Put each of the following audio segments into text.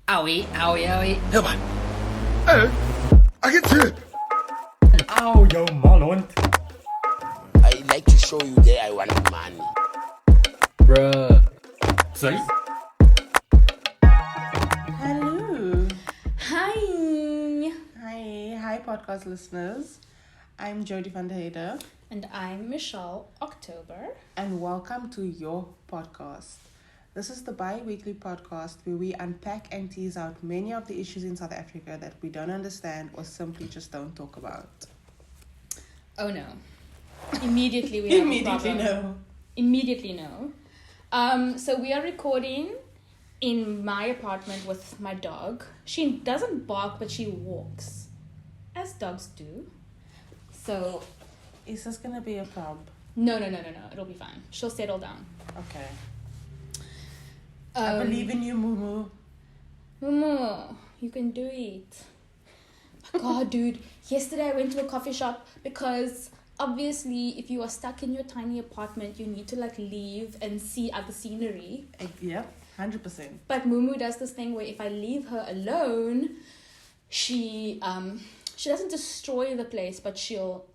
Owie, owie, owie. Hör mal. Agent! Au, jou malhond. I like to show you that I want money. Bruh. Sorry? Hello. Hi. Hi, podcast listeners. I'm Jodie van der Heide, And I'm Michelle October. and welcome to your podcast. This is the bi-weekly podcast where we unpack and tease out many of the issues in South Africa that we don't understand or simply just don't talk about. Oh no. Immediately we have Immediately a problem. no. Immediately no. So we are recording in my apartment with my dog. She doesn't bark, but she walks, as dogs do. So Is this gonna be a problem? no. It'll be fine. She'll settle down. Okay. I believe in you, Mumu. Momo, you can do it. My God, dude. Yesterday I went to a coffee shop because obviously if you are stuck in your tiny apartment, you need to like leave and see other scenery. Yep, 100%. But Mumu does this thing where if I leave her alone, she doesn't destroy the place, but she'll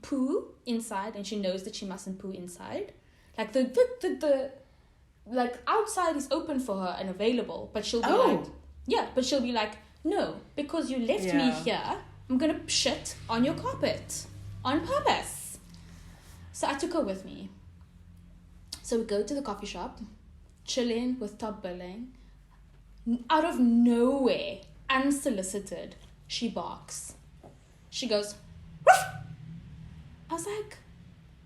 poo inside, and she knows that she mustn't poo inside. Like the like outside is open for her and available, but she'll be like, no, because you left me here, I'm gonna shit on your carpet on purpose. So I took her with me. So we go to the coffee shop, chilling with top billing. Out of nowhere, unsolicited, she barks. She goes, "Ruff!" I was like,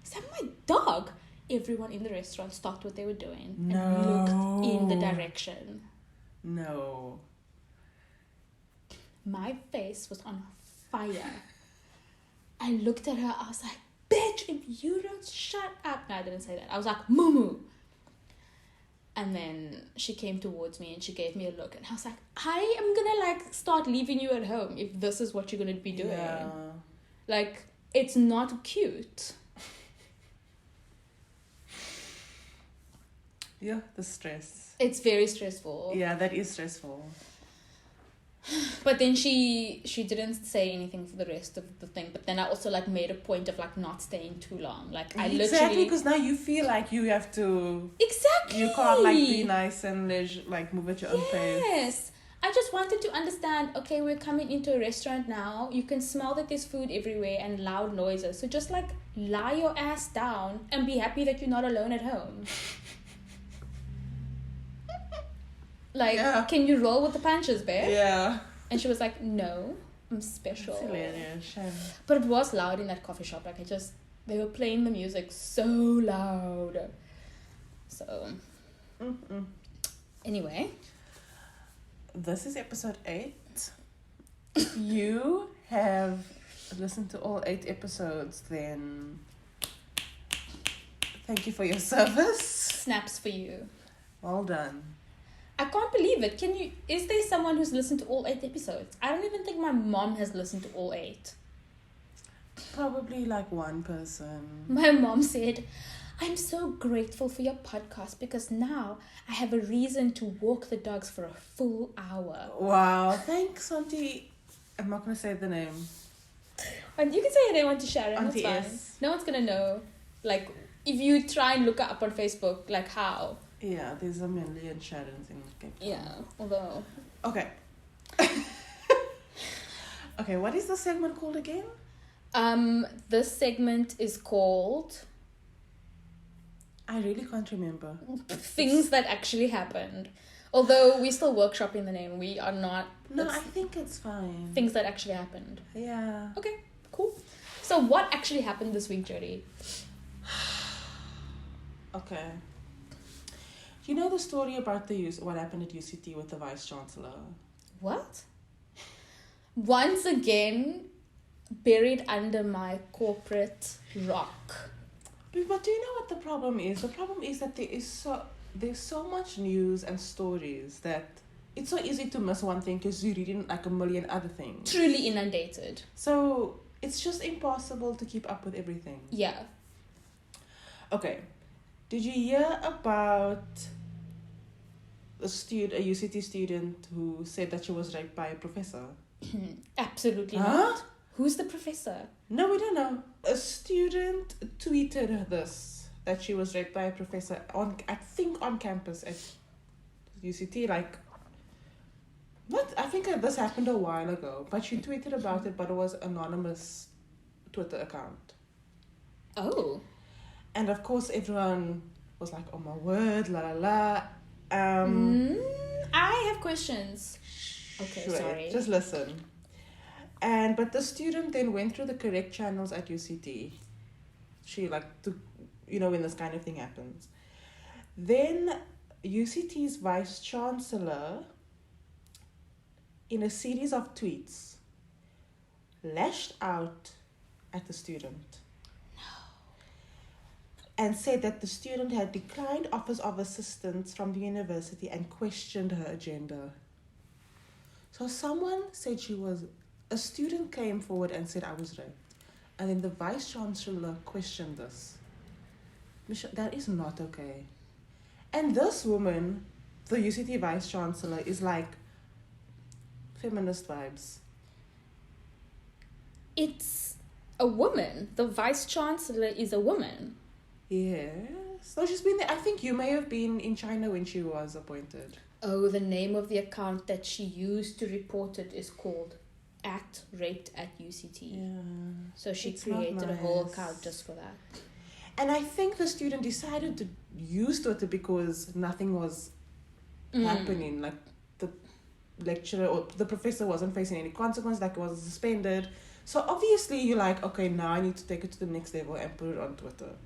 is that my dog? Everyone in the restaurant stopped what they were doing and looked in the direction. No. My face was on fire. I looked at her, I was like, bitch, if you don't shut up. No, I didn't say that. I was like, Mumu. And then she came towards me and she gave me a look, and I was like, I am gonna like start leaving you at home if this is what you're gonna be doing. Yeah. Like, it's not cute. Yeah, the stress. It's very stressful. Yeah, that is stressful. But then she didn't say anything for the rest of the thing. But then I also like made a point of like not staying too long. Like I Exactly, because now you feel like you have to. Exactly. You can't like be nice and like move at your own pace. Yes. I just wanted to understand, okay, we're coming into a restaurant now. You can smell that there's food everywhere and loud noises. So just like lie your ass down and be happy that you're not alone at home. Like, can you roll with the punches, babe? Yeah. And she was like, no, I'm special. That's hilarious. Shame. But it was loud in that coffee shop. Like, they were playing the music so loud. So, anyway. This is episode 8. If you have listened to all 8 episodes, then thank you for your service. Snaps for you. Well done. I can't believe it. Is there someone who's listened to all 8 episodes? I don't even think my mom has listened to all 8. Probably like one person. My mom said, I'm so grateful for your podcast because now I have a reason to walk the dogs for a full hour. Wow. Thanks, Auntie. I'm not going to say the name. And you can say your name on to Sharon. Auntie It's fine. S. No one's going to know. Like, if you try and look her up on Facebook, like how? Yeah, there's a million Sharons in Cape Town. Yeah, although... Okay. Okay, what is the segment called again? This segment is called I really can't remember. Things That Actually Happened. Although we're still workshopping the name, we are not... No, I think it's fine. Things That Actually Happened. Yeah. Okay, cool. So what actually happened this week, Jodie? Okay. You know the story about what happened at UCT with the Vice Chancellor? What? Once again, buried under my corporate rock. But do you know what the problem is? The problem is that there's so much news and stories that it's so easy to miss one thing because you're reading like a million other things. Truly inundated. So it's just impossible to keep up with everything. Yeah. Okay. Did you hear about a UCT student who said that she was raped by a professor? Absolutely Huh? not. Who's the professor? No, we don't know. A student tweeted this, that she was raped by a professor on campus at UCT. I think this happened a while ago, but she tweeted about it, but it was anonymous Twitter account. Oh. And of course, everyone was like, "Oh my word, la la la." I have questions. Okay, sorry. Just listen. But the student then went through the correct channels at UCT. She when this kind of thing happens. Then UCT's vice chancellor, in a series of tweets, lashed out at the student. And said that the student had declined offers of assistance from the university and questioned her agenda. So someone said a student came forward and said I was raped. And then the vice chancellor questioned this. Michelle, that is not okay. And this woman, the UCT vice chancellor, is like feminist vibes. It's a woman. The vice chancellor is a woman. Yes. No, she's been there. I think you may have been in China when she was appointed. Oh, the name of the account that she used to report it is called @raped@UCT. Yeah. So she It's not created a whole nice. account just for that. And I think the student decided to use Twitter because nothing was happening. Like the lecturer or the professor wasn't facing any consequence, like it was suspended. So obviously you're like, okay, now I need to take it to the next level and put it on Twitter.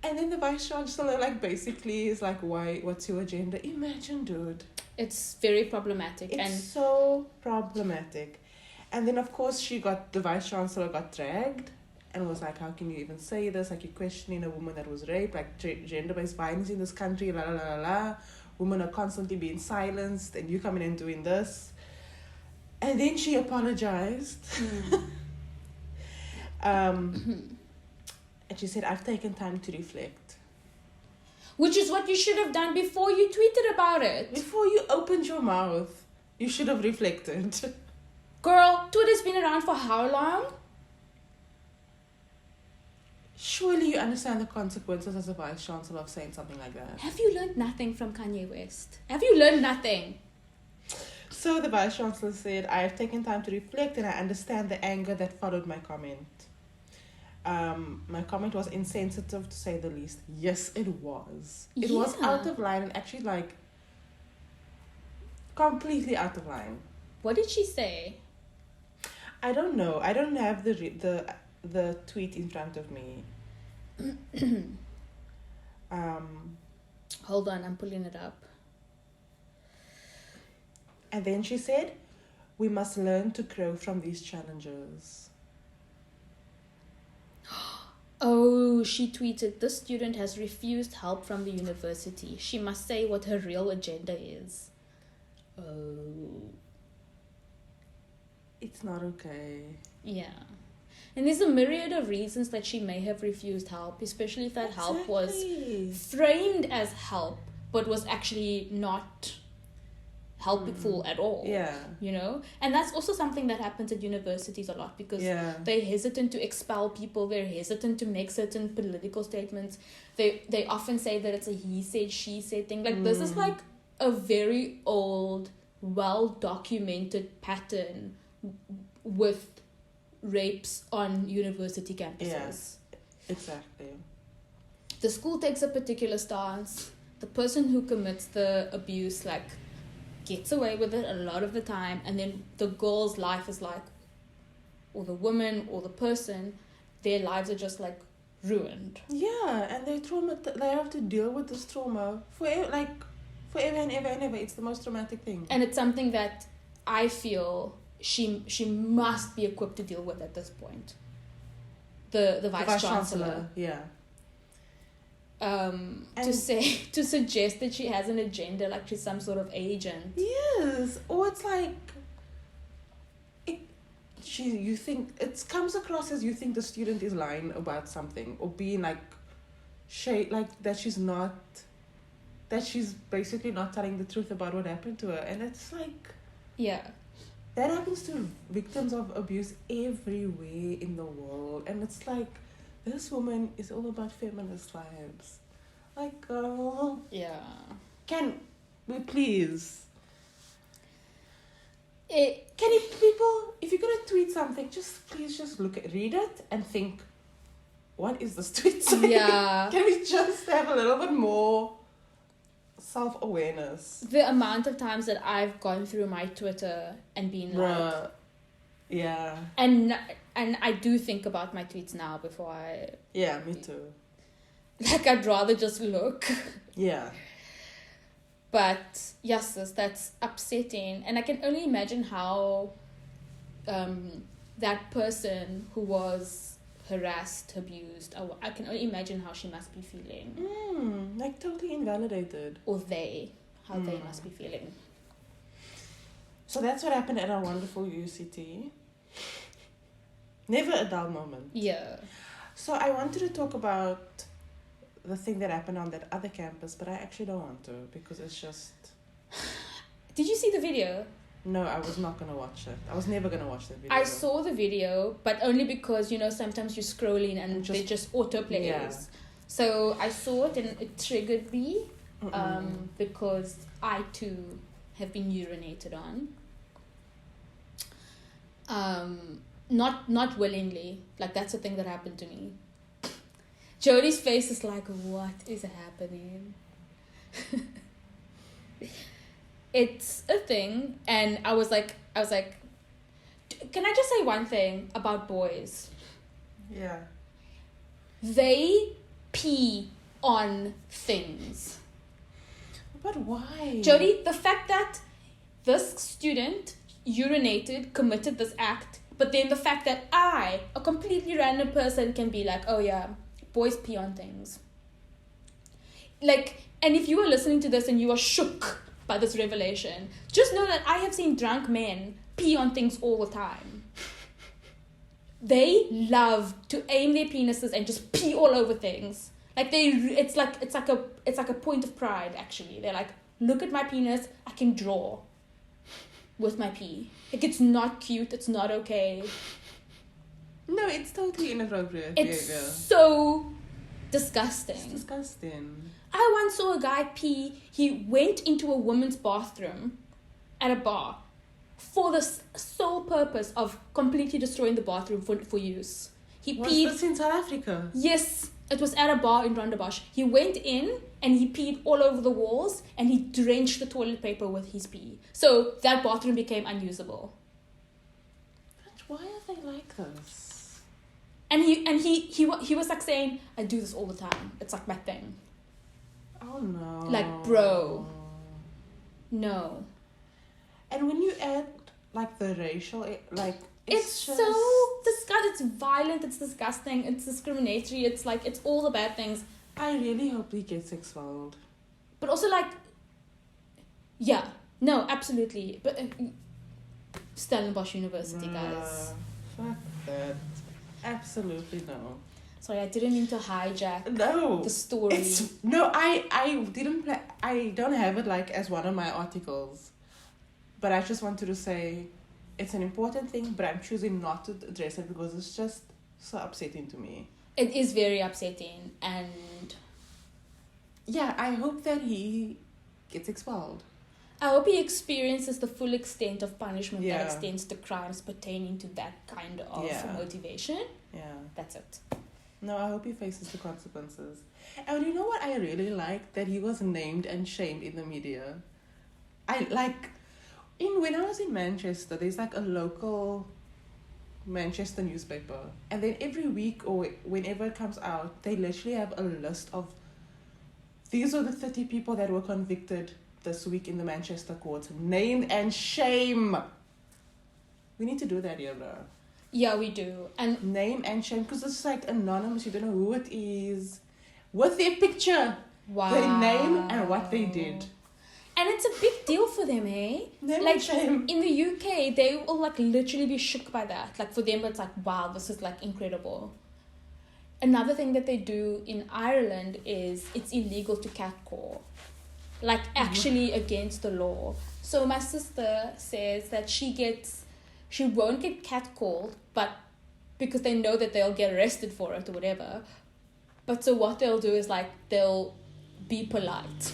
And then the vice chancellor basically is like, why? What's your agenda? Imagine, dude. It's very problematic. It's so problematic. And then of course the vice chancellor got dragged and was like, how can you even say this? Like, you're questioning a woman that was raped, like gender-based violence in this country, la la la la la. Women are constantly being silenced and you coming in doing this. And then she apologized. And she said, I've taken time to reflect. Which is what you should have done before you tweeted about it. Before you opened your mouth, you should have reflected. Girl, Twitter's been around for how long? Surely you understand the consequences as a vice chancellor of saying something like that. Have you learned nothing from Kanye West? Have you learned nothing? So the vice chancellor said, I have taken time to reflect and I understand the anger that followed my comment. My comment was insensitive to say the least. Yes, it was. It was Yeah. out of line and actually completely out of line. What did she say? I don't know. I don't have the tweet in front of me. Hold on, I'm pulling it up. And then she said, we must learn to grow from these challenges. Oh, she tweeted, this student has refused help from the university. She must say what her real agenda is. Oh. It's not okay. Yeah. And there's a myriad of reasons that she may have refused help, especially if that help was framed as help, but was actually not helpful at all. Yeah. You know? And that's also something that happens at universities a lot because Yeah. they're hesitant to expel people, they're hesitant to make certain political statements. They often say that it's a he said, she said thing. Like this is like a very old, well-documented pattern with rapes on university campuses. Yeah, exactly. The school takes a particular stance. The person who commits the abuse gets away with it a lot of the time, and then the girl's life is or the woman or the person, their lives are just ruined. Yeah, and they have to deal with this trauma forever and ever and ever. It's the most traumatic thing. And it's something that I feel she must be equipped to deal with at this point. The vice chancellor. Yeah. To suggest that she has an agenda, like she's some sort of agent. Yes, or it's you think it comes across as you think the student is lying about something or being that she's not that she's basically not telling the truth about what happened to her. And it's like, Yeah. that happens to victims of abuse everywhere in the world. And it's like, this woman is all about feminist vibes. Like, girl, Yeah. can we please? It, Can you people, if you're gonna tweet something, please read it and think, what is this tweet saying? Yeah. Can we just have a little bit more self-awareness? the amount of times that I've gone through my Twitter and been like, Bruh. Yeah. and I do think about my tweets now before I, Yeah, me too. like, I'd rather just look. Yeah. But yes, that's upsetting, and I can only imagine how that person who was harassed, abused, I can only imagine how she must be feeling, Like totally invalidated. or how they must be feeling. So that's what happened at our wonderful UCT. Never a dull moment. Yeah. So I wanted to talk about the thing that happened on that other campus, but I actually don't want to because it's just... Did you see the video? No, I was not going to watch it. I was never going to watch the video. I saw the video, but only because, sometimes you're scrolling and they just autoplays. Yeah. So I saw it and it triggered me because I too have been urinated on. Not willingly. Like, that's the thing that happened to me. Jodie's face is like, what is happening? It's a thing, and I was like, can I just say one thing about boys? Yeah. They pee on things. But why? Jodie, the fact that this student urinated, committed this act, but then the fact that I, a completely random person, can be like, oh yeah, boys pee on things. Like, and if you are listening to this and you are shook by this revelation, just know that I have seen drunk men pee on things all the time. They love to aim their penises and just pee all over things. Like, it's like a point of pride, actually. They're like, look at my penis, I can draw with my pee. Like, it's not cute, it's not okay. No, it's totally inappropriate It's behavior. so disgusting. It's disgusting. I once saw a guy pee. He went into a woman's bathroom at a bar for the sole purpose of completely destroying the bathroom for use. He Was peed. this in South Africa? Yes, it was at a bar in Rondebosch. He went in and he peed all over the walls and he drenched the toilet paper with his pee. So that bathroom became unusable. But why are they like this? And he was like saying, I do this all the time. It's like my thing. Oh no. Like, bro. No. And when you add like the racial, like It's just... so disgusting. It's violent. It's disgusting. It's discriminatory. It's like, it's all the bad things. I really hope he gets expelled. But also, like, yeah, no, absolutely. But Stellenbosch University, guys. Fuck that. Absolutely no. Sorry, I didn't mean to hijack No. the story. I didn't play. I don't have it like as one of my articles, but I just wanted to say it's an important thing, but I'm choosing not to address it because it's just so upsetting to me. It is very upsetting, and Yeah, I hope that he gets expelled. I hope he experiences the full extent of punishment Yeah. that extends to crimes pertaining to that kind of motivation. Yeah. That's it. No, I hope he faces the consequences. And you know what I really like? That he was named and shamed in the media. When I was in Manchester, there's like a local Manchester newspaper, and then every week or whenever it comes out, they literally have a list of these are the 30 people that were convicted this week in the Manchester courts. Name and shame. We need to do that here, bro. Yeah, we do. And Name and shame, because it's like anonymous. You don't know who it is, with their picture, wow, their name, and what they did. And it's a big deal for them, eh? Name like, and shame. in the UK, they will like literally be shook by that. Like, for them, it's like, wow, this is like incredible. Another thing that they do in Ireland is it's illegal to catcall. like actually against the law. So my sister says that she won't get catcalled, but because they know that they'll get arrested for it or whatever. But so what they'll do is like they'll be polite.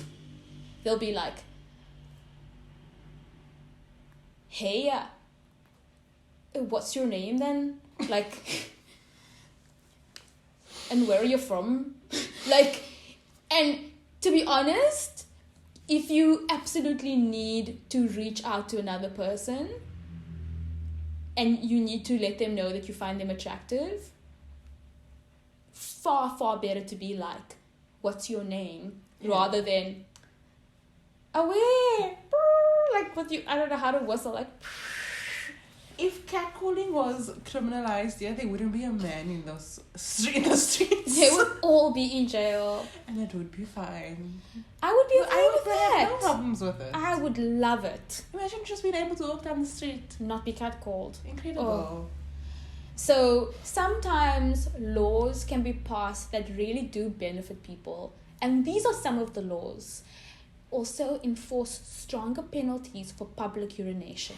They'll be like, hey, what's your name then? Like, and where are you from? Like, and to be honest, if you absolutely need to reach out to another person and you need to let them know that you find them attractive, far, far better to be like, what's your name? Yeah. Rather than, away, like what you, I don't know how to whistle, like, If catcalling was criminalized, yeah, there wouldn't be a man in the streets. they would all be in jail. And it would be fine. I would be okay I with would have no that. problems with it. I would love it. Imagine just being able to walk down the street. Not be catcalled. Incredible. Oh. So sometimes laws can be passed that really do benefit people. And these are some of the laws. Also enforce stronger penalties for public urination.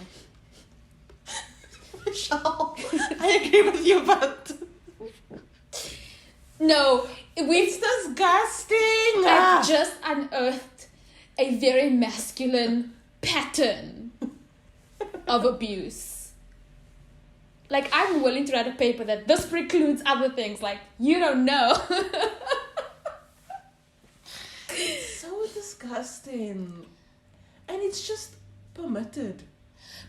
Michelle, I agree with you, but No, it's disgusting. I've just unearthed a very masculine pattern of abuse. Like, I'm willing to write a paper that this precludes other things. Like, you don't know. So disgusting. And it's just permitted.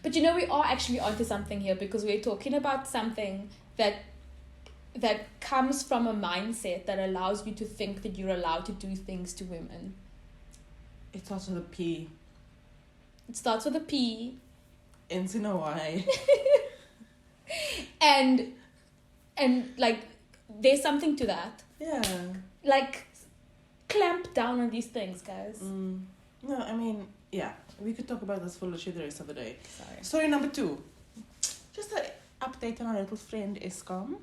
But you know, we are actually onto something here because we're talking about something that comes from a mindset that allows you to think that you're allowed to do things to women. It starts with a P. It starts with a P. Ends in a Y. And like, there's something to that. Yeah. Like, clamp down on these things, guys. No, I mean, yeah. We could talk about this for literally the rest of the day. Sorry. Story number 2. Just an update on our little friend Eskom.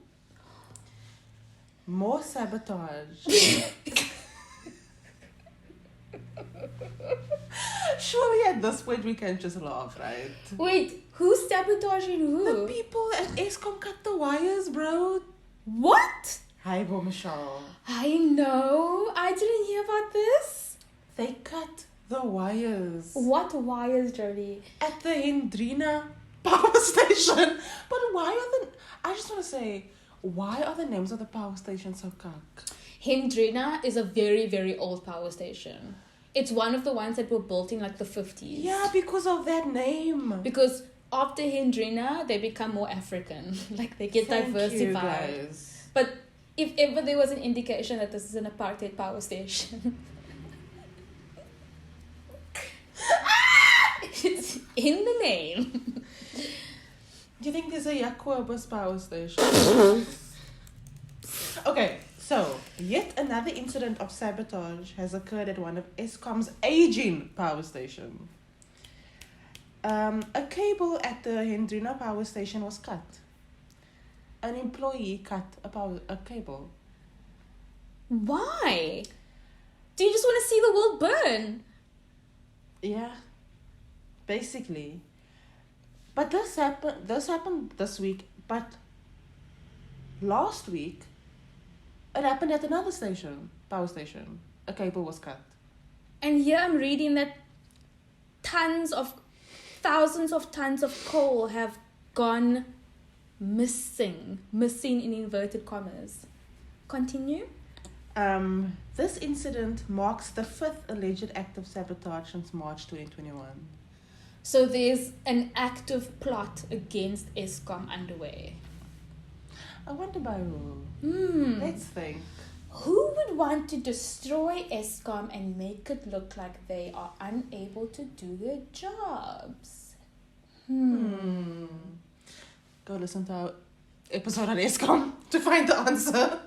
More sabotage. Surely at this point we can just laugh, right? Wait, who's sabotaging who? The people at Eskom cut the wires, bro. What? Hi, Bo Michelle. I know. I didn't hear about this. They cut the wires What wires, Jody? at the Hendrina power station. But why are I just want to say, why are the names of the power stations so cuck? Hendrina is a very, very old power station. It's one of the ones that were built in like the 50s. Yeah, because of that name. Because after Hendrina, they become more African. Like, they get Thank diversified. you, guys. But if ever there was an indication that this is an apartheid power station, it's in the name. Do you think there's a Jacobus power station? Okay, so yet another incident of sabotage has occurred at one of Eskom's aging power station. A cable at the Hendrina power station was cut. An employee cut a cable. Why? Do you just want to see the world burn? Yeah, basically. But this happened this week, but last week it happened at another power station. A cable was cut. And here I'm reading that thousands of tons of coal have gone missing in inverted commas. Continue. This incident marks the 5th alleged act of sabotage since March 2021. So there's an active plot against Eskom underway. I wonder by who. Let's think. Who would want to destroy Eskom and make it look like they are unable to do their jobs? Go listen to our episode on Eskom to find the answer.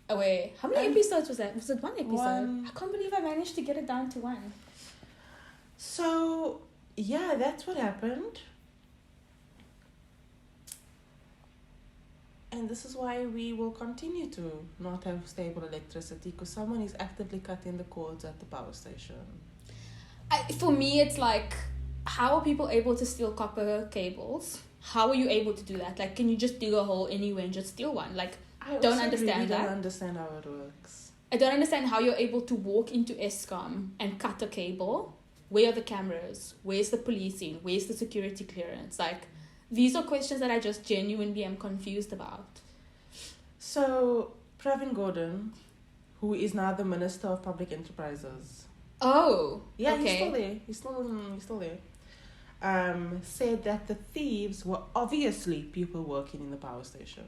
Oh wait, how many episodes was that? Was it one episode? One. I can't believe I managed to get it down to one. So, yeah, that's what happened. And this is why we will continue to not have stable electricity, because someone is actively cutting the cords at the power station. For me, it's like, how are people able to steal copper cables? How are you able to do that? Like, can you just dig a hole anywhere and just steal one? Like, I don't also understand really that. don't understand how it works. I don't understand how you're able to walk into ESCOM and cut a cable. Where are the cameras? Where's the policing? Where's the security clearance? Like, these are questions that I just genuinely am confused about. So, Pravin Gordhan, who is now the Minister of Public Enterprises. Oh, Yeah, okay. he's still there. He's still there. Said that the thieves were obviously people working in the power station.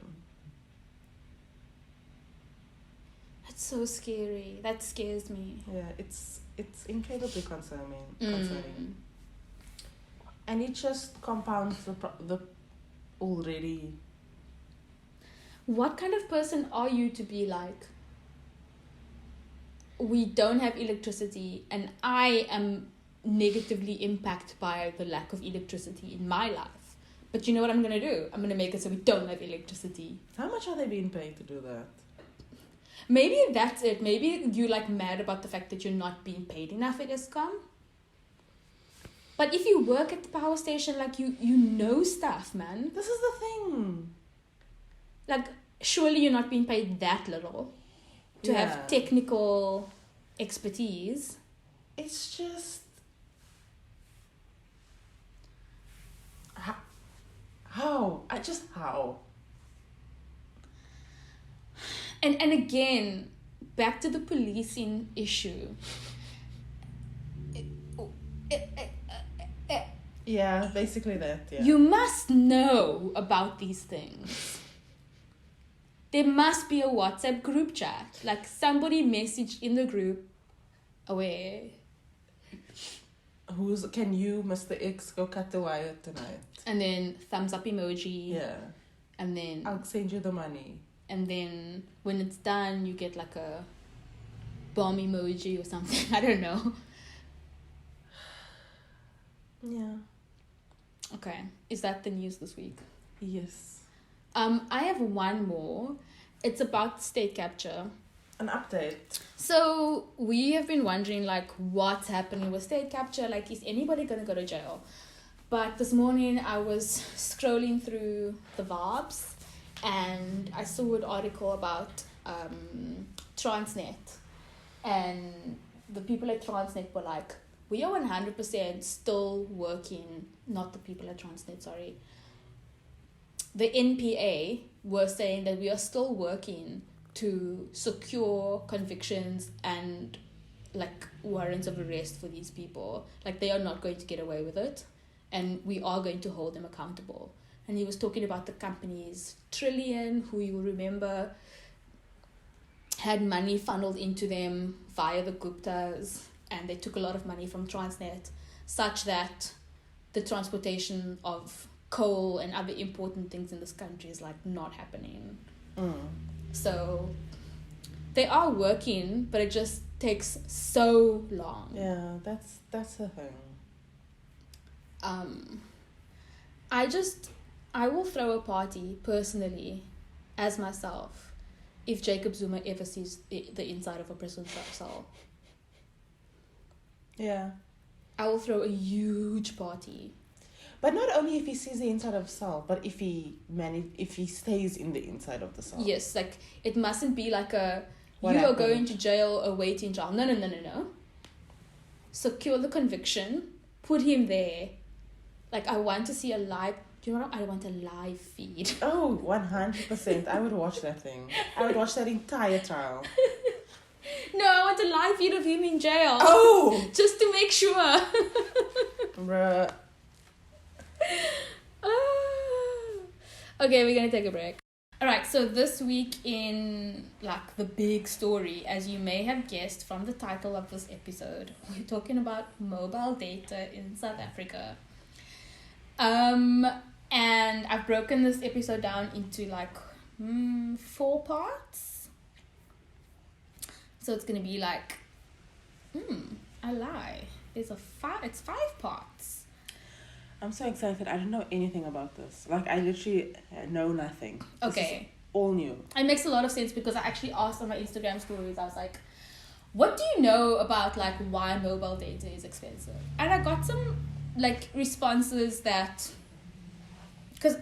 That's so scary. That scares me. Yeah, it's incredibly concerning. And it just compounds the already. What kind of person are you to be like, we don't have electricity and I am negatively impacted by the lack of electricity in my life? But you know what I'm going to do? I'm going to make it so we don't have electricity. How much are they being paid to do that? Maybe that's it. Maybe you're like mad about the fact that you're not being paid enough at ESCOM. But if you work at the power station, like you know stuff, man. This is the thing. Like, surely you're not being paid that little to have technical expertise. It's just... How? How? And again, back to the policing issue. Yeah, basically that, yeah. You must know about these things. There must be a WhatsApp group chat. Like, somebody messaged in the group, aware. Can you, Mr. X, go cut the wire tonight? And then thumbs up emoji. Yeah. And then... I'll send you the money. And then when it's done, you get like a bomb emoji or something. I don't know. Yeah. Okay. Is that the news this week? Yes. I have one more. It's about state capture. An update. So we have been wondering, like, what's happening with state capture? Like, is anybody going to go to jail? But this morning I was scrolling through the Varbs and I saw an article about Transnet. And the people at Transnet were like, we are 100% still working, not the people at Transnet, sorry. The NPA were saying that we are still working to secure convictions and like warrants of arrest for these people. Like, they are not going to get away with it, and we are going to hold them accountable. And he was talking about the companies Trillion, who you will remember had money funneled into them via the Guptas, and they took a lot of money from Transnet, such that the transportation of coal and other important things in this country is like not happening. So they are working, but it just takes so long. Yeah, that's the thing. I will throw a party personally as myself if Jacob Zuma ever sees the inside of a prison cell. Yeah. I will throw a huge party. But not only if he sees the inside of the cell, but if he stays in the inside of the cell. Yes, like, it mustn't be like a, What you happened? are going to jail or waiting trial. No. Secure the conviction. Put him there. Like, I want to see a live... Do you know what? I want a live feed. Oh, 100%. I would watch that thing. I would watch that entire trial. No, I want a live feed of him in jail. Oh! Just to make sure. Bruh. Okay, we're gonna take a break. Alright, so this week in, like, the big story, as you may have guessed from the title of this episode, we're talking about mobile data in South Africa. And I've broken this episode down into, like, 4 parts. So it's gonna be like, I lie. It's 5 parts. I'm so excited. I don't know anything about this. Like, I literally know nothing. Okay, all new. It makes a lot of sense because I actually asked on my Instagram stories, I was like, what do you know about like why mobile data is expensive? And I got some like responses that, because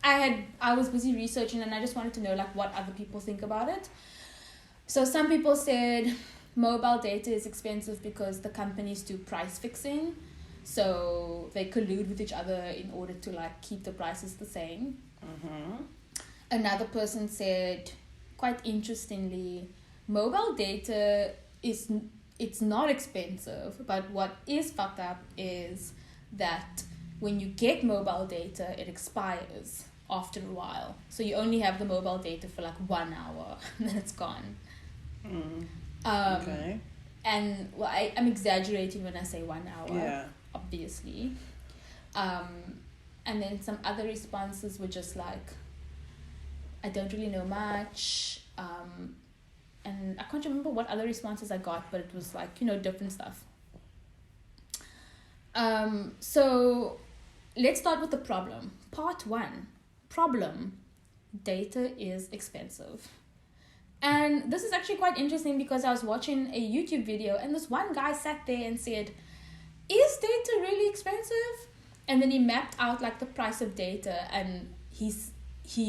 I was busy researching and I just wanted to know like what other people think about it. So some people said mobile data is expensive because the companies do price fixing, so they collude with each other in order to like keep the prices the same. Another person said, quite interestingly, mobile data it's not expensive, but what is fucked up is that when you get mobile data, it expires after a while. So you only have the mobile data for like 1 hour and then it's gone. Okay. And well, I'm exaggerating when I say 1 hour, Yeah. obviously. And then some other responses were just like, I don't really know much. And I can't remember what other responses I got, but it was like, different stuff. So let's start with the problem. Part 1, problem, data is expensive. And this is actually quite interesting because I was watching a YouTube video and this one guy sat there and said, is data really expensive? And then he mapped out like the price of data, and he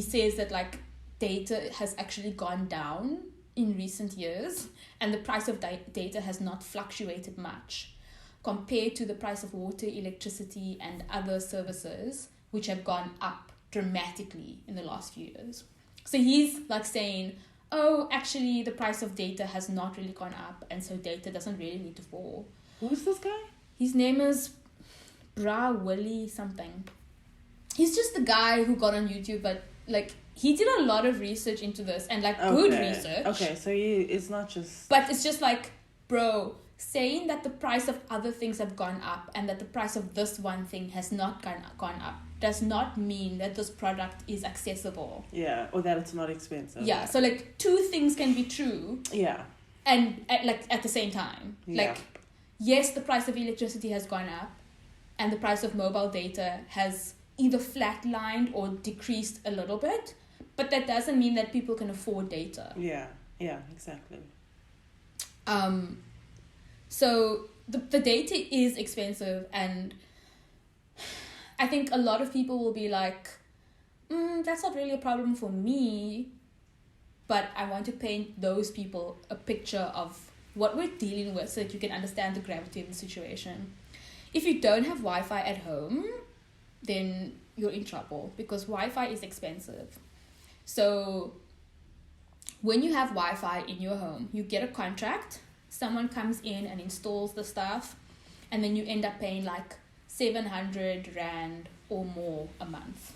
says that like data has actually gone down in recent years and the price of data has not fluctuated much compared to the price of water, electricity and other services, which have gone up dramatically in the last few years. So he's like saying, oh, actually the price of data has not really gone up, and so data doesn't really need to fall. Who's this guy? His name is Bra Willie something. He's just the guy who got on YouTube, but like he did a lot of research into this and like good research. Okay, so it's not just... But it's just like, bro, saying that the price of other things have gone up and that the price of this one thing has not gone up does not mean that this product is accessible. Yeah, or that it's not expensive. Yeah, so like two things can be true. Yeah. And at the same time. Yeah. Like, yes, the price of electricity has gone up and the price of mobile data has either flatlined or decreased a little bit, but that doesn't mean that people can afford data. Yeah, exactly. So the data is expensive, and I think a lot of people will be like, that's not really a problem for me, but I want to paint those people a picture of what we're dealing with so that you can understand the gravity of the situation. If you don't have Wi-Fi at home, then you're in trouble because Wi-Fi is expensive. So when you have Wi-Fi in your home, you get a contract, someone comes in and installs the stuff, and then you end up paying like 700 Rand or more a month.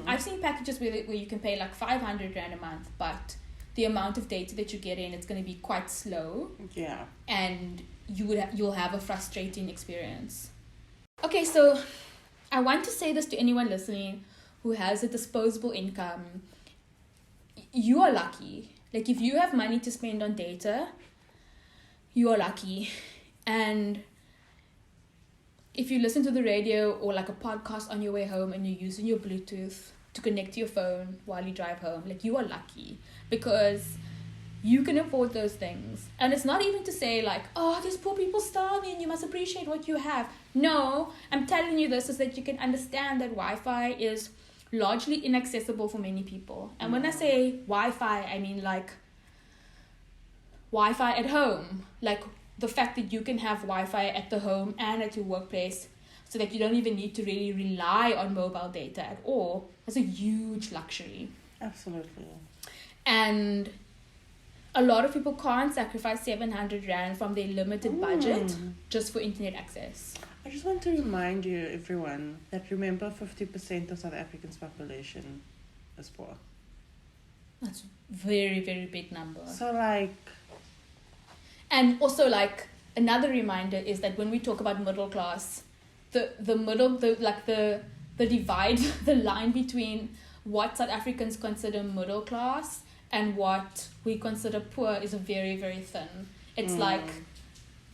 I've seen packages where you can pay like 500 Rand a month, but the amount of data that you get in, it's going to be quite slow. Yeah. And you'll have a frustrating experience. Okay, so I want to say this to anyone listening who has a disposable income. You are lucky. Like, if you have money to spend on data, you are lucky. And if you listen to the radio or like a podcast on your way home and you're using your Bluetooth to connect to your phone while you drive home, like, you are lucky because you can afford those things. And it's not even to say like, oh, these poor people starving, you must appreciate what you have. No, I'm telling you this so that you can understand that Wi-Fi is largely inaccessible for many people. And when I say Wi-Fi, I mean like Wi-Fi at home. Like the fact that you can have Wi-Fi at the home and at your workplace so that you don't even need to really rely on mobile data at all. That's a huge luxury. Absolutely. And a lot of people can't sacrifice 700 Rand from their limited budget just for internet access. I just want to remind you, everyone, that remember 50% of South Africa's population is poor. That's a very, very big number. So like... And also like another reminder is that when we talk about middle class, the divide, the line between what South Africans consider middle class and what we consider poor is very, very thin. It's like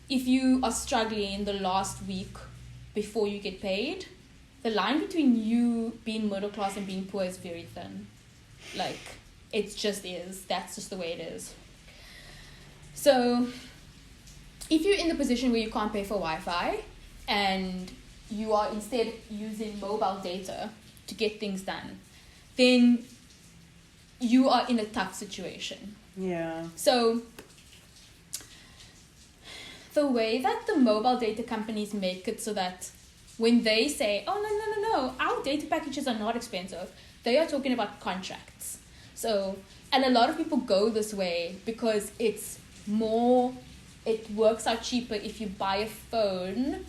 if you are struggling the last week before you get paid, the line between you being middle class and being poor is very thin. Like, It just is. That's just the way it is. So if you're in the position where you can't pay for Wi-Fi and you are instead using mobile data to get things done, then you are in a tough situation. Yeah. So the way that the mobile data companies make it so that when they say, oh, no, our data packages are not expensive, they are talking about contracts. So, and a lot of people go this way because it works out cheaper if you buy a phone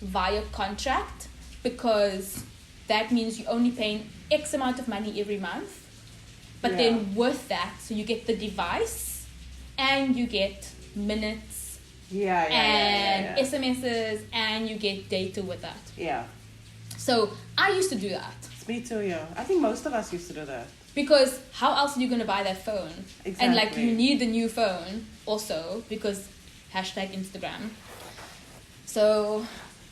via contract, because that means you're only paying X amount of money every month. But then with that, so you get the device and you get minutes and SMSs and you get data with that. Yeah. So I used to do that. Me too, yeah. I think most of us used to do that. Because how else are you going to buy that phone? Exactly. And like you need the new phone also because #Instagram. So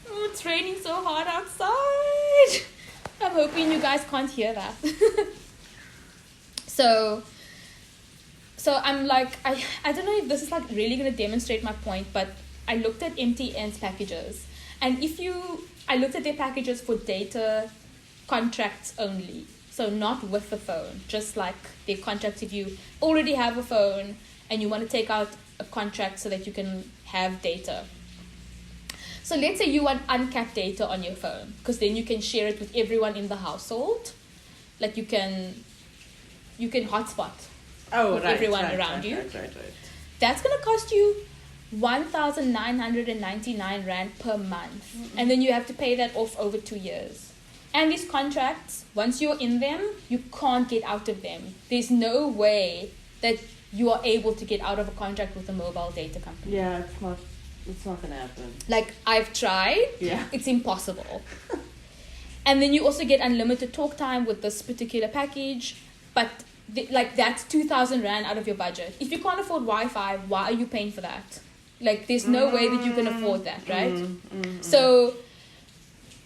it's raining so hard outside. I'm hoping you guys can't hear that. So I'm like, I don't know if this is like really going to demonstrate my point, but I looked at MTN's packages. And I looked at their packages for data contracts only. So not with the phone, just like their contracts if you already have a phone and you want to take out a contract so that you can have data. So let's say you want uncapped data on your phone, because then you can share it with everyone in the household. Like you can hotspot with everyone around you. Right. That's going to cost you 1,999 Rand per month. Mm-hmm. And then you have to pay that off over 2 years. And these contracts, once you're in them, you can't get out of them. There's no way that you are able to get out of a contract with a mobile data company. Yeah, it's not going to happen. Like, I've tried. Yeah. It's impossible. And then you also get unlimited talk time with this particular package. But, that's 2,000 Rand out of your budget. If you can't afford Wi-Fi, why are you paying for that? Like, there's no way that you can afford that, right? So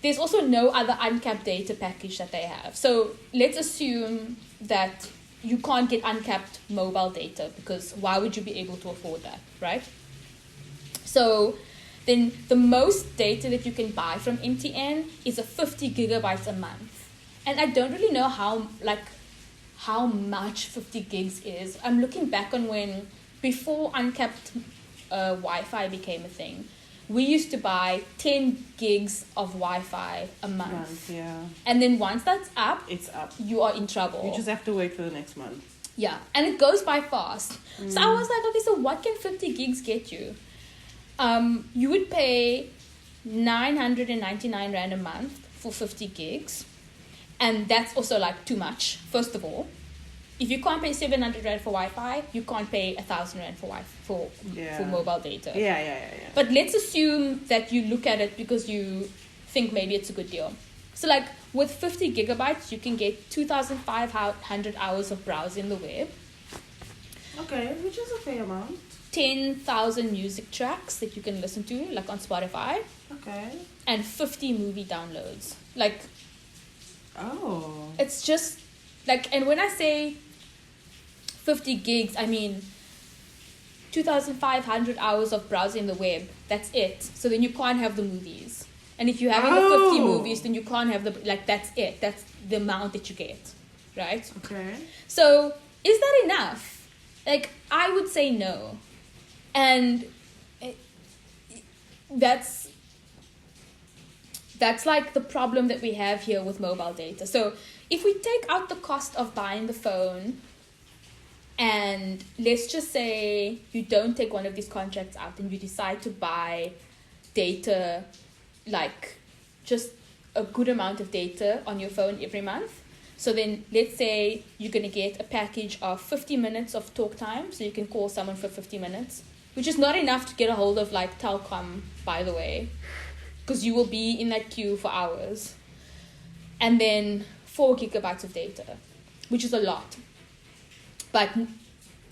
there's also no other uncapped data package that they have. So let's assume that you can't get uncapped mobile data, because why would you be able to afford that, right? So then the most data that you can buy from MTN is a 50 gigabytes a month. And I don't really know how much 50 gigs is. I'm looking back on when, before uncapped Wi-Fi became a thing, we used to buy 10 gigs of Wi-Fi a month. Yeah. And then once that's up, it's up. You are in trouble. You just have to wait for the next month. Yeah, and it goes by fast. So I was like, okay, so what can 50 gigs get you? You would pay 999 Rand a month for 50 gigs. And that's also like too much, first of all. If you can't pay 700 Rand for Wi-Fi, you can't pay 1,000 Rand for mobile data. Yeah. But let's assume that you look at it because you think maybe it's a good deal. So like with 50 gigabytes, you can get 2,500 hours of browsing the web. Okay, which is a fair amount. 10,000 music tracks that you can listen to, like on Spotify. Okay. And 50 movie downloads. Like, oh. It's just like, and when I say 50 gigs, I mean 2,500 hours of browsing the web. That's it. So then you can't have the movies. And if you're having the 50 movies, then you can't have that's it. That's the amount that you get. Right? Okay. So is that enough? Like, I would say no. And that's like the problem that we have here with mobile data. So if we take out the cost of buying the phone, and let's just say you don't take one of these contracts out and you decide to buy data, like just a good amount of data on your phone every month. So then let's say you're going to get a package of 50 minutes of talk time, so you can call someone for 50 minutes, which is not enough to get a hold of like Telkom, by the way, because you will be in that queue for hours. And then 4 gigabytes of data, which is a lot, but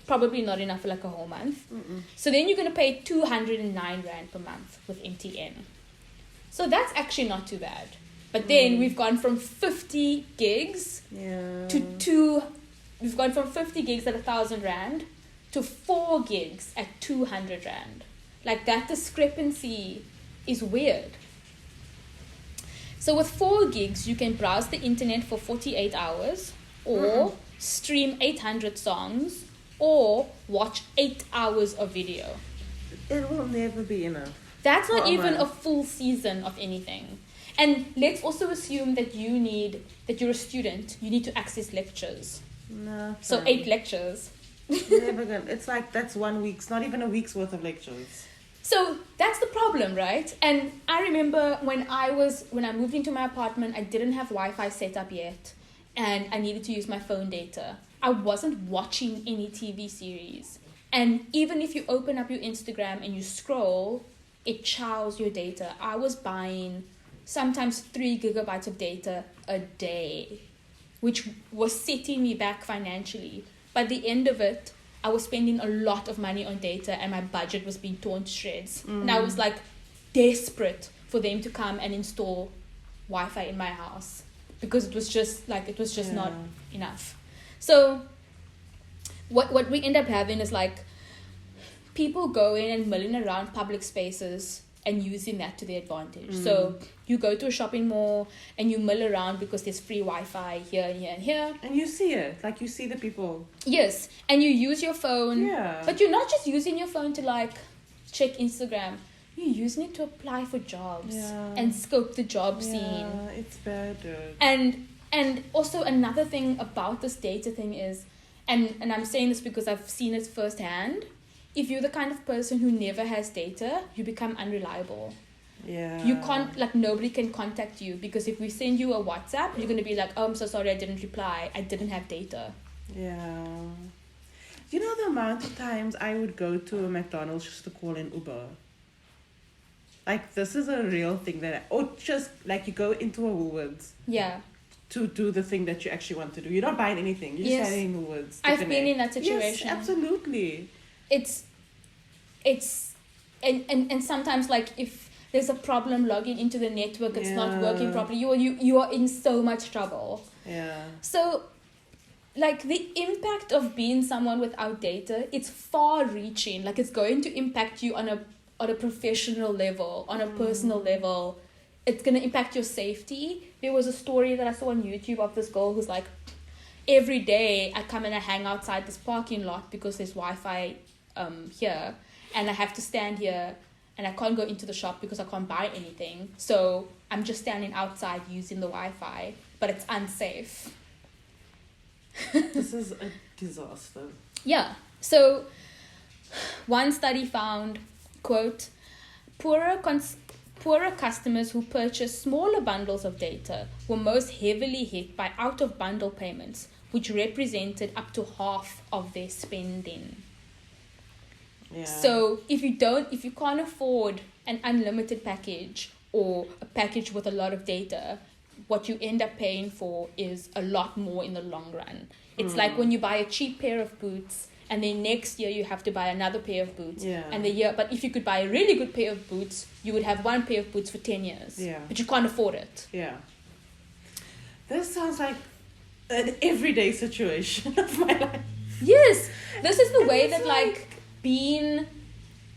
probably not enough for like a whole month. So then you're going to pay 209 Rand per month with MTN. So that's actually not too bad. But then we've gone from 50 gigs to we've gone from 50 gigs at 1,000 rand to 4 gigs at 200 rand. Like, that discrepancy is weird. So with 4 gigs, you can browse the internet for 48 hours, or stream 800 songs, or watch 8 hours of video. It will never be enough. That's not For a even a month. full season of anything. And let's also assume that you're a student, you need to access lectures. No. So fam. 8 lectures. Never gonna. It's like that's 1 week. It's not even a week's worth of lectures. So that's the problem, right? And I remember when I moved into my apartment, I didn't have Wi-Fi set up yet, and I needed to use my phone data. I wasn't watching any TV series. And even if you open up your Instagram and you scroll, it chows your data. I was buying sometimes 3 gigabytes of data a day, which was setting me back financially. By the end of it, I was spending a lot of money on data and my budget was being torn to shreds. And I was like desperate for them to come and install Wi-Fi in my house because it was just not enough. So what we end up having is like people going and milling around public spaces and using that to their advantage. So you go to a shopping mall and you mill around because there's free Wi-Fi here and here and here. And you see it. Like, you see the people. Yes, and you use your phone. Yeah. But you're not just using your phone to like check Instagram. You're using it to apply for jobs and scope the job scene. Yeah, it's bad, dude. And also another thing about this data thing is, and I'm saying this because I've seen it firsthand, if you're the kind of person who never has data, you become unreliable. Yeah. You can't, like, nobody can contact you because if we send you a WhatsApp, you're going to be like, oh, I'm so sorry, I didn't reply. I didn't have data. Yeah. You know the amount of times I would go to a McDonald's just to call in Uber? Like, this is a real thing or just, like, you go into a Woolworths Yeah. to do the thing that you actually want to do. You're not buying anything. You're just standing in Woolworths. to I've connect. been in that situation. Yes, absolutely. It's and sometimes, like, if there's a problem logging into the network, it's not working properly, you are in so much trouble. Yeah. So, like, the impact of being someone without data, it's far reaching. Like, it's going to impact you on a professional level, on a personal level. It's going to impact your safety. There was a story that I saw on YouTube of this girl who's like, every day I come and I hang outside this parking lot because there's Wi-Fi here, and I have to stand here and I can't go into the shop because I can't buy anything. So I'm just standing outside using the Wi-Fi, but it's unsafe. This is a disaster. Yeah. So one study found, quote, poorer customers who purchased smaller bundles of data were most heavily hit by out-of-bundle payments, which represented up to half of their spending. Yeah. So if you can't afford an unlimited package or a package with a lot of data, what you end up paying for is a lot more in the long run. It's like when you buy a cheap pair of boots and then next year you have to buy another pair of boots. Yeah. But if you could buy a really good pair of boots, you would have one pair of boots for 10 years. Yeah. But you can't afford it. Yeah. This sounds like an everyday situation of my life. Yes. This is the And way it's that like being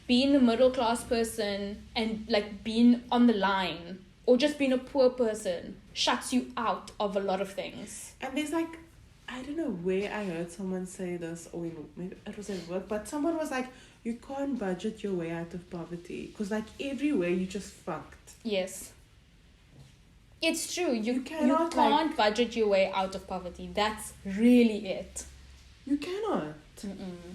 a middle class person and like being on the line or just being a poor person shuts you out of a lot of things. And there's like, I don't know where I heard someone say this, or maybe it was at work, but someone was like, you can't budget your way out of poverty because like everywhere you just fucked. Yes. It's true. You cannot, can't budget your way out of poverty. That's really it. You cannot.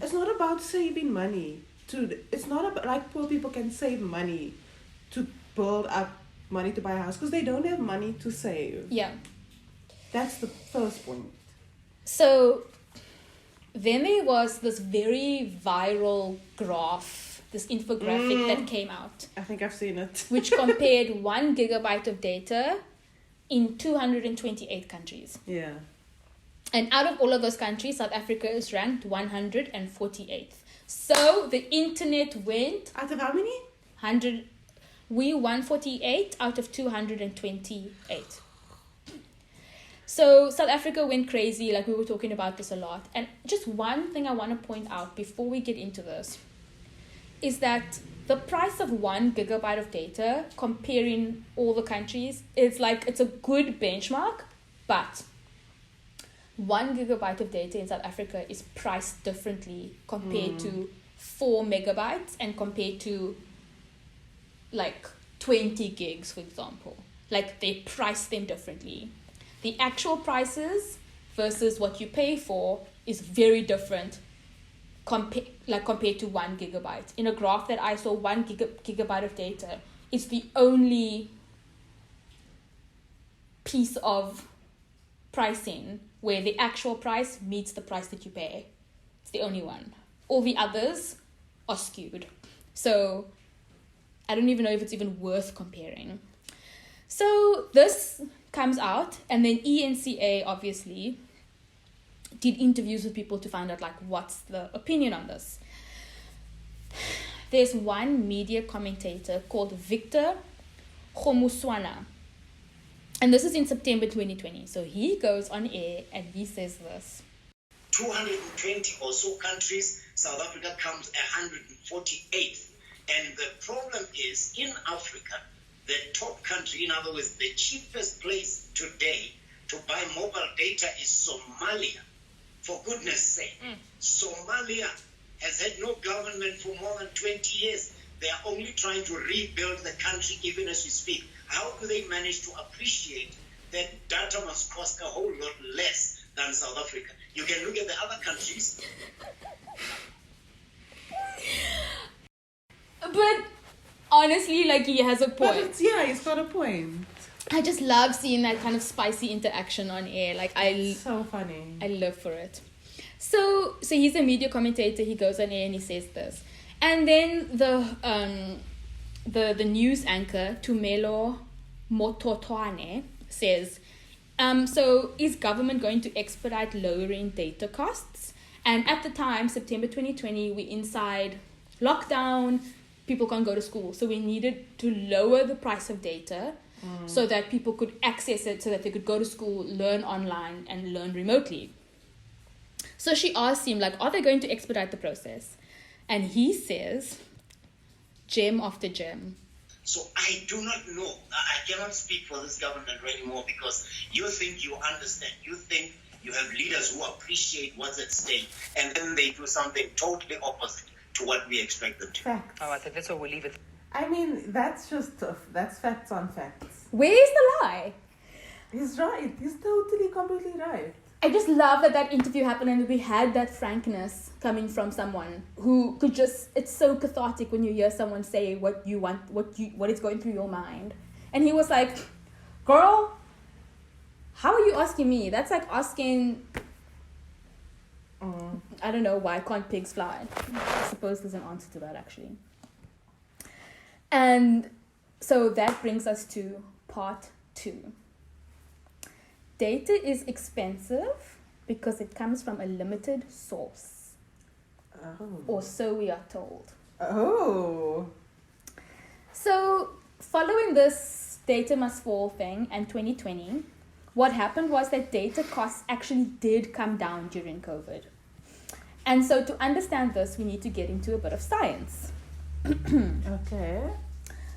It's not about saving money. It's not about, like, poor people can save money to build up money to buy a house because they don't have money to save. Yeah. That's the first point. So then there was this very viral graph, this infographic that came out, I think I've seen it. which compared 1 gigabyte of data in 228 countries. Yeah. And out of all of those countries, South Africa is ranked 148th. So the internet went Out of how many? 100. We 148 out of 228. So South Africa went crazy, like we were talking about this a lot. And just one thing I want to point out before we get into this is that the price of 1 gigabyte of data, comparing all the countries, it's a good benchmark, but 1 gigabyte of data in South Africa is priced differently compared to 4 megabytes and compared to like 20 gigs, for example. Like they price them differently. The actual prices versus what you pay for is very different compared to 1 gigabyte. In a graph that I saw, 1 gigabyte of data is the only piece of pricing where the actual price meets the price that you pay. It's the only one. All the others are skewed. So I don't even know if it's even worth comparing. So this comes out, and then ENCA obviously did interviews with people to find out like what's the opinion on this. There's one media commentator called Victor Khomuswana, and this is in September 2020. So he goes on air and he says this. 220 or so countries, South Africa comes 148th. And the problem is, in Africa, the top country, in other words, the cheapest place today to buy mobile data is Somalia. For goodness sake, Somalia has had no government for more than 20 years. They are only trying to rebuild the country even as we speak. How do they manage to appreciate that data must cost a whole lot less than South Africa? You can look at the other countries. But honestly, like, he has a But point. he's got a point. I just love seeing that kind of spicy interaction on air. Like, So funny. I live for it. So he's a media commentator. He goes on air and he says this. And then the news anchor, Tumelo Mototwane, says, so is government going to expedite lowering data costs? And at the time, September 2020, we're inside lockdown. People can't go to school. So we needed to lower the price of data so that people could access it, so that they could go to school, learn online, and learn remotely. So she asked him, like, are they going to expedite the process? And he says, gem after gem. So I do not know. I cannot speak for this government anymore, because you think you understand. You think you have leaders who appreciate what's at stake, and then they do something totally opposite to what we expect them to. Facts. Oh, I think that's what we'll leave it. I mean, that's facts on facts. Where is the lie? He's right. He's totally, completely right. I just love that interview happened and we had that frankness coming from someone who could just, it's so cathartic when you hear someone say what you want, what is going through your mind. And he was like, girl, how are you asking me? That's like asking, I don't know, why can't pigs fly? I suppose there's an answer to that, actually. And so that brings us to part 2. Data is expensive because it comes from a limited source. Oh. Or so we are told. Oh. So following this data must fall thing and 2020, what happened was that data costs actually did come down during COVID. And so to understand this, we need to get into a bit of science. Okay.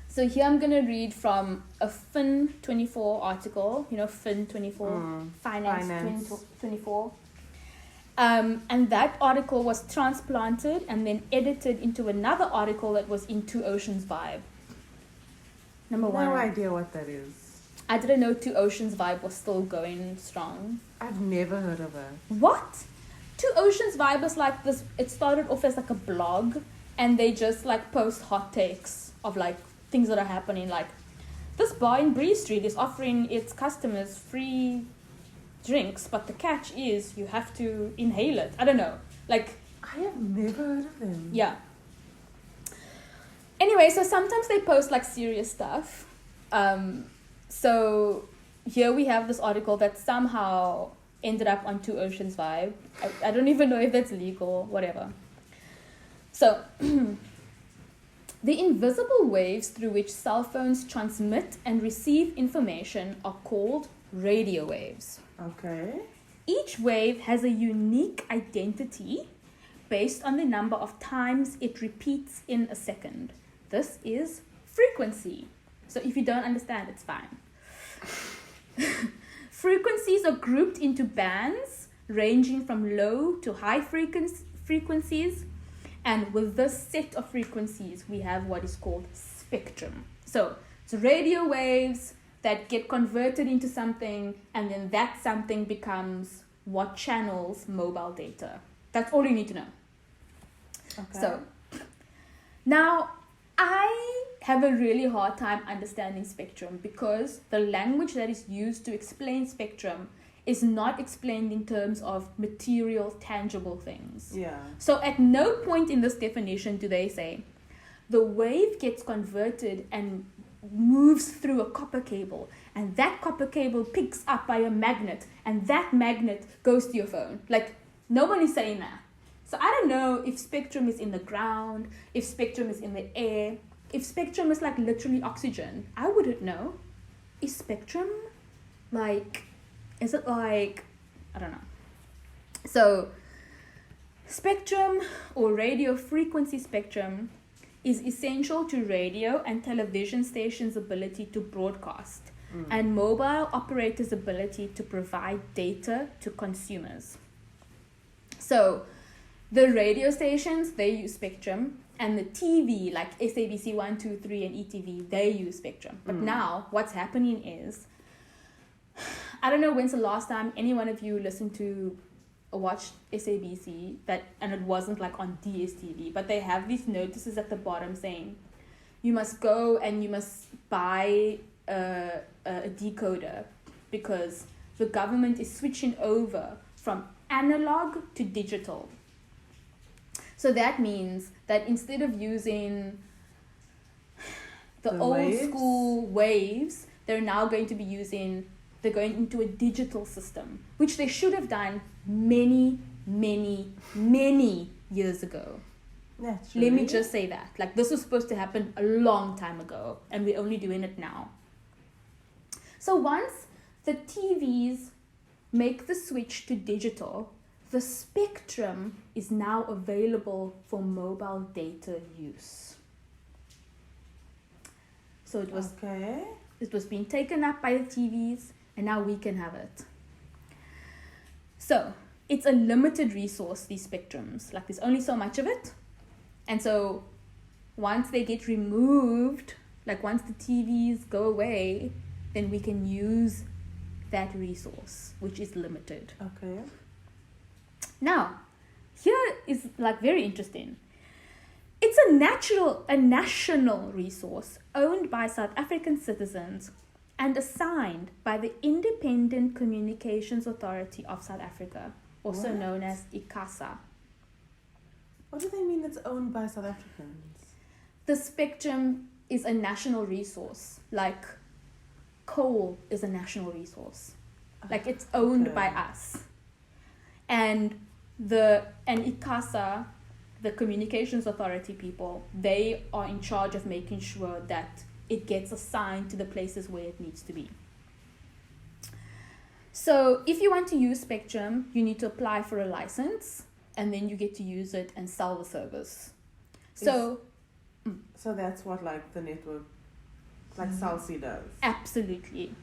So here I'm going to read from a Fin24 article, Fin24, Finance 24. And that article was transplanted and then edited into another article that was in Two Oceans Vibe. Number one. No idea what that is. I didn't know Two Oceans Vibe was still going strong. I've never heard of it. What? Two Oceans Vibe is like this. It started off as like a blog, and they just like post hot takes of like things that are happening. Like, this bar in Bree Street is offering its customers free drinks, but the catch is you have to inhale it. I don't know. Like, I have never heard of them. yeah. Anyway, so sometimes they post like serious stuff. So here we have this article that somehow ended up on Two Oceans Vibe. I don't even know if that's legal, whatever. So The invisible waves through which cell phones transmit and receive information are called radio waves. Okay. Each wave has a unique identity based on the number of times it repeats in a second. This is frequency. So if you don't understand, it's fine. Frequencies are grouped into bands ranging from low to high frequencies. And with this set of frequencies, we have what is called spectrum. So it's radio waves that get converted into something, and then that something becomes what channels mobile data. That's all you need to know. Okay. So now I have a really hard time understanding spectrum because the language that is used to explain spectrum is not explained in terms of material, tangible things. Yeah. So at no point in this definition do they say the wave gets converted and moves through a copper cable, and that copper cable picks up by a magnet, and that magnet goes to your phone. Like, nobody's saying that. So I don't know if spectrum is in the ground, if spectrum is in the air, if spectrum is like literally oxygen. I wouldn't know. Is spectrum like... Is it like, I don't know. So, spectrum or radio frequency spectrum is essential to radio and television stations' ability to broadcast and mobile operators' ability to provide data to consumers. So, the radio stations, they use spectrum, and the TV, like SABC 1, 2, 3, and ETV, they use spectrum. But now, what's happening is, I don't know when's the last time any one of you listened to or watched SABC and it wasn't like on DSTV, but they have these notices at the bottom saying you must go and you must buy a decoder because the government is switching over from analog to digital. So that means that instead of using the old waves? school waves, they're now going to be using... They're going into a digital system, which they should have done many, many, many years ago. Naturally. Let me just say that. Like, this was supposed to happen a long time ago, and we're only doing it now. So once the TVs make the switch to digital, the spectrum is now available for mobile data use. So it was being taken up by the TVs, and now we can have it. So it's a limited resource, these spectrums. Like, there's only so much of it. And so once they get removed, like once the TVs go away, then we can use that resource, which is limited. Okay. Now, here is like very interesting. It's a national resource owned by South African citizens and assigned by the Independent Communications Authority of South Africa, also known as ICASA. What do they mean it's owned by South Africans? The spectrum is a national resource, like coal is a national resource. Like, it's owned by us. And ICASA, the Communications Authority people, they are in charge of making sure that it gets assigned to the places where it needs to be. So if you want to use spectrum, you need to apply for a license, and then you get to use it and sell the service. So that's what like the network, like Salsi does. Absolutely.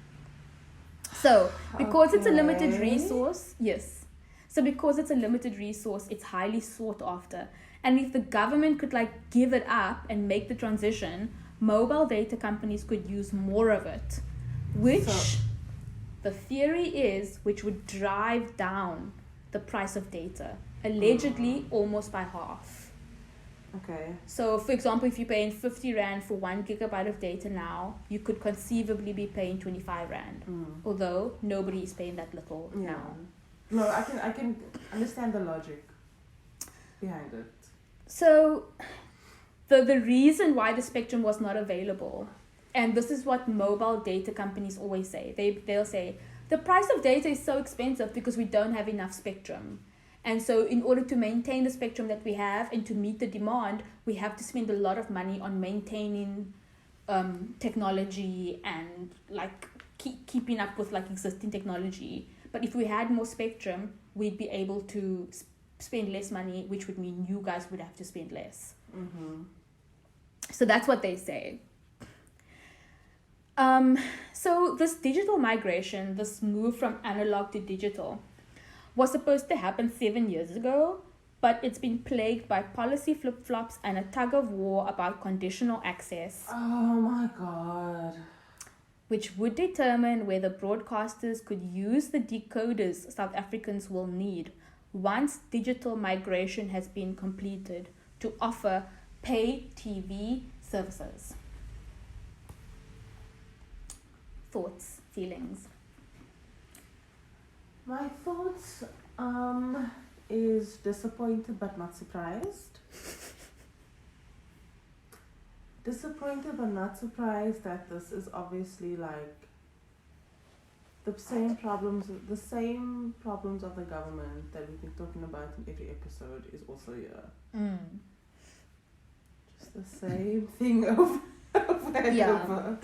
So because it's a limited resource, yes. So because it's a limited resource, it's highly sought after. And if the government could like give it up and make the transition, mobile data companies could use more of it, which the theory is, which would drive down the price of data, allegedly almost by half. Okay. So, for example, if you're paying 50 Rand for 1 gigabyte of data now, you could conceivably be paying 25 Rand, although nobody is paying that little now. No, I can understand the logic behind it. So, the reason why the spectrum was not available, and this is what mobile data companies always say, they'll say, the price of data is so expensive because we don't have enough spectrum. And so in order to maintain the spectrum that we have and to meet the demand, we have to spend a lot of money on maintaining technology and like keeping up with like existing technology. But if we had more spectrum, we'd be able to spend less money, which would mean you guys would have to spend less. Mm-hmm. So that's what they say. So this digital migration, this move from analog to digital, was supposed to happen 7 years ago, but it's been plagued by policy flip-flops and a tug-of-war about conditional access. Oh my God. Which would determine whether broadcasters could use the decoders South Africans will need once digital migration has been completed to offer pay TV services. Thoughts, feelings? My thoughts is disappointed but not surprised. Disappointed but not surprised that this is obviously like the same problems of the government that we've been talking about in every episode is also here. Just the same thing over and over.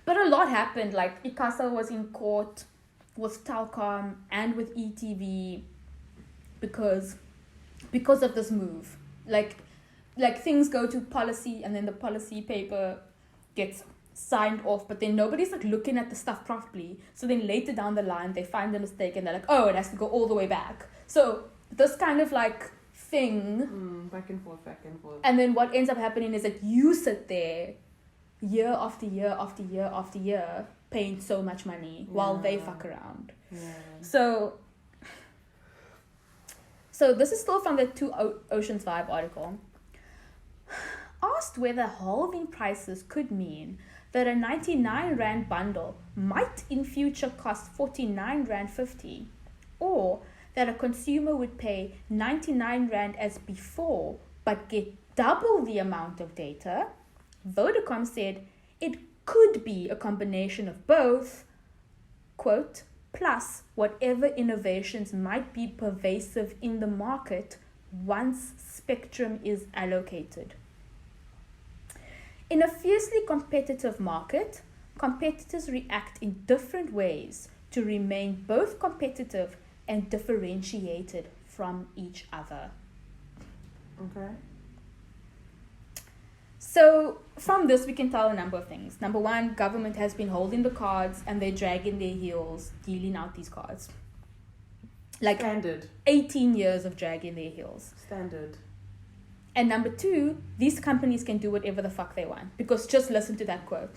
But a lot happened. Like ICASA was in court with Telkom and with ETV because of this move. Like things go to policy and then the policy paper gets signed off, but then nobody's like looking at the stuff properly. So then later down the line they find the mistake and they're like, oh, it has to go all the way back. So this kind of like thing, back and forth. And then what ends up happening is that you sit there year after year after year after year paying so much money while they fuck around. So this is still from the Two Oceans Vibe article. Asked whether halving prices could mean that a 99 Rand bundle might in future cost 49 Rand 50, or that a consumer would pay 99 Rand as before but get double the amount of data, Vodacom said it could be a combination of both, quote, plus whatever innovations might be pervasive in the market once spectrum is allocated. In a fiercely competitive market, competitors react in different ways to remain both competitive and differentiated from each other. Okay. So from this, we can tell a number of things. Number one, government has been holding the cards and they're dragging their heels, dealing out these cards. Like Standard. 18 years of dragging their heels. Standard. And number two, these companies can do whatever the fuck they want. Because just listen to that quote.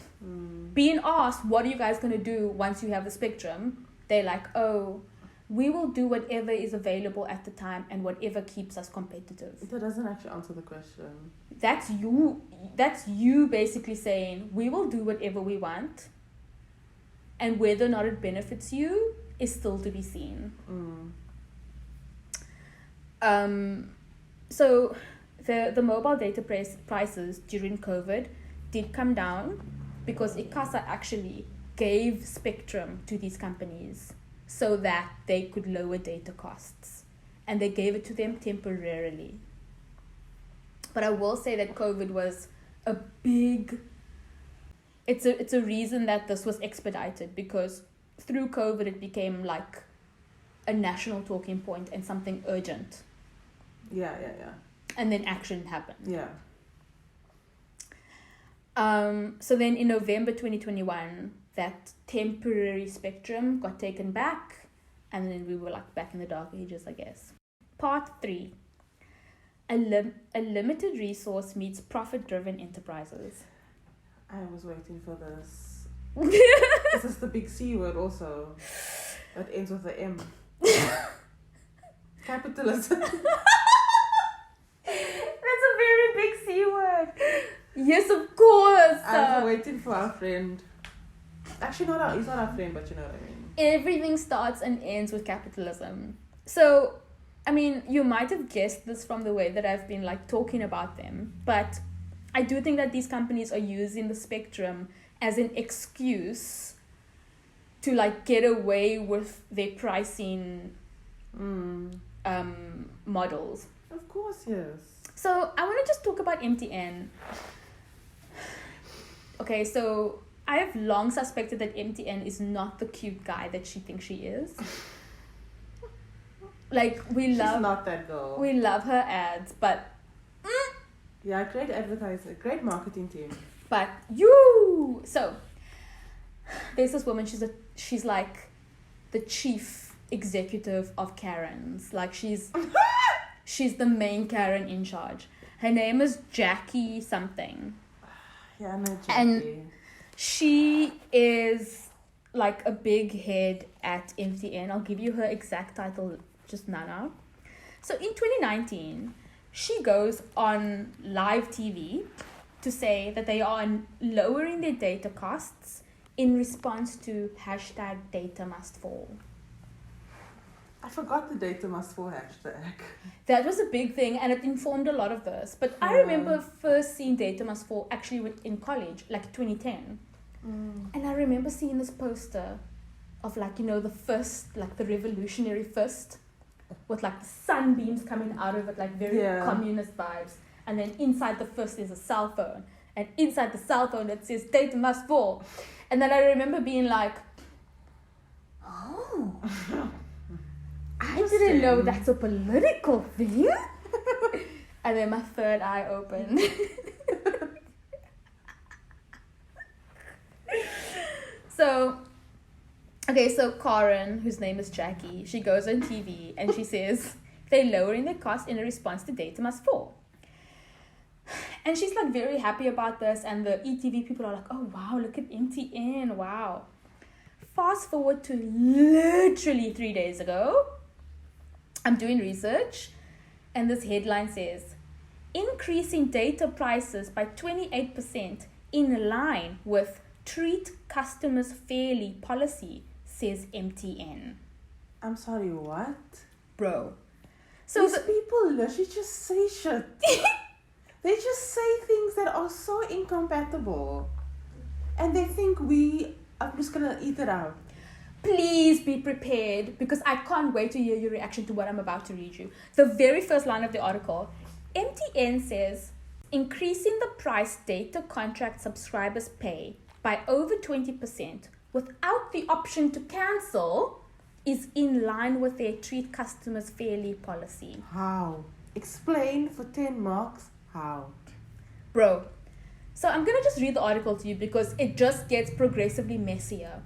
Being asked, what are you guys going to do once you have the spectrum? They're like, oh, we will do whatever is available at the time and whatever keeps us competitive. That doesn't actually answer the question. That's you basically saying, we will do whatever we want. And whether or not it benefits you is still to be seen. So the mobile data prices during COVID did come down because ICASA actually gave spectrum to these companies so that they could lower data costs. And they gave it to them temporarily. But I will say that COVID was a big... It's a reason that this was expedited, because through COVID it became like a national talking point and something urgent. Yeah. And then action happened. Yeah. So then in November 2021, that temporary spectrum got taken back, and then we were like back in the dark ages, I guess. Part 3. A limited resource meets profit-driven enterprises. I was waiting for this. This is the big C word also. That ends with the M. Capitalism. That's a very big C word. Yes, of course. I was waiting for our friend. Actually, he's not our friend, but you know what I mean. Everything starts and ends with capitalism. So, I mean, you might have guessed this from the way that I've been like talking about them, but I do think that these companies are using the spectrum as an excuse to like get away with their pricing models. Of course, yes. So I want to just talk about MTN. Okay, so I have long suspected that MTN is not the cute guy that she thinks she is. Like, She's not that girl. we love her ads, but Yeah, great advertiser, great marketing team. So there's this woman, she's like the chief executive of Karens. Like, she's the main Karen in charge. Her name is Jackie something. Yeah, I know Jackie. And she is like a big head at MTN. I'll give you her exact title just now. So in 2019, she goes on live TV to say that they are lowering their data costs in response to hashtag data must fall. I forgot the data must fall hashtag. That was a big thing, and it informed a lot of this. But I Yeah. remember first seeing data must fall actually in college, like 2010. And I remember seeing this poster of, like, you know, the fist, like the revolutionary fist, with like the sunbeams coming out of it, like very Yeah. communist vibes. And then inside the fist is a cell phone, and inside the cell phone it says data must fall. And then I remember being like, oh, I didn't know that's a political thing. And then my third eye opened. So Karen, whose name is Jackie, she goes on TV and she says they're lowering their cost in a response to data must fall. And she's like very happy about this, and the ETV people are like, oh wow, look at MTN, wow. Fast forward to literally 3 days ago, I'm doing research, and this headline says, increasing data prices by 28% in line with treat customers fairly policy, says MTN. I'm sorry, what? Bro. So These people literally just say shit. They just say things that are so incompatible. And they think we are just gonna eat it out. please be prepared, because I can't wait to hear your reaction to what I'm about to read you. The very first line of the article, MTN says, increasing the price data contract subscribers pay by over 20% without the option to cancel is in line with their treat customers fairly policy. How? Explain for 10 marks how. Bro, so I'm going to just read the article to you because it just gets progressively messier.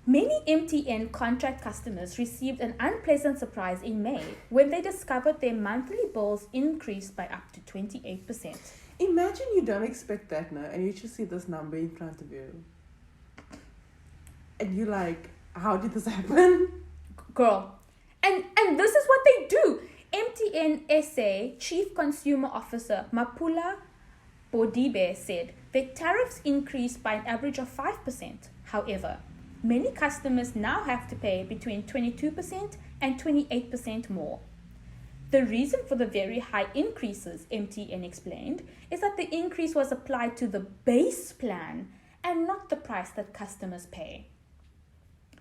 Many MTN contract customers received an unpleasant surprise in May when they discovered their monthly bills increased by up to 28%. Imagine you don't expect that now and you just see this number in front of you. And you're like, how did this happen? Girl, and this is what they do. MTN SA Chief Consumer Officer Mapula Bodibe said their tariffs increased by an average of 5%. However, many customers now have to pay between 22% and 28% more. The reason for the very high increases, MTN explained, is that the increase was applied to the base plan and not the price that customers pay.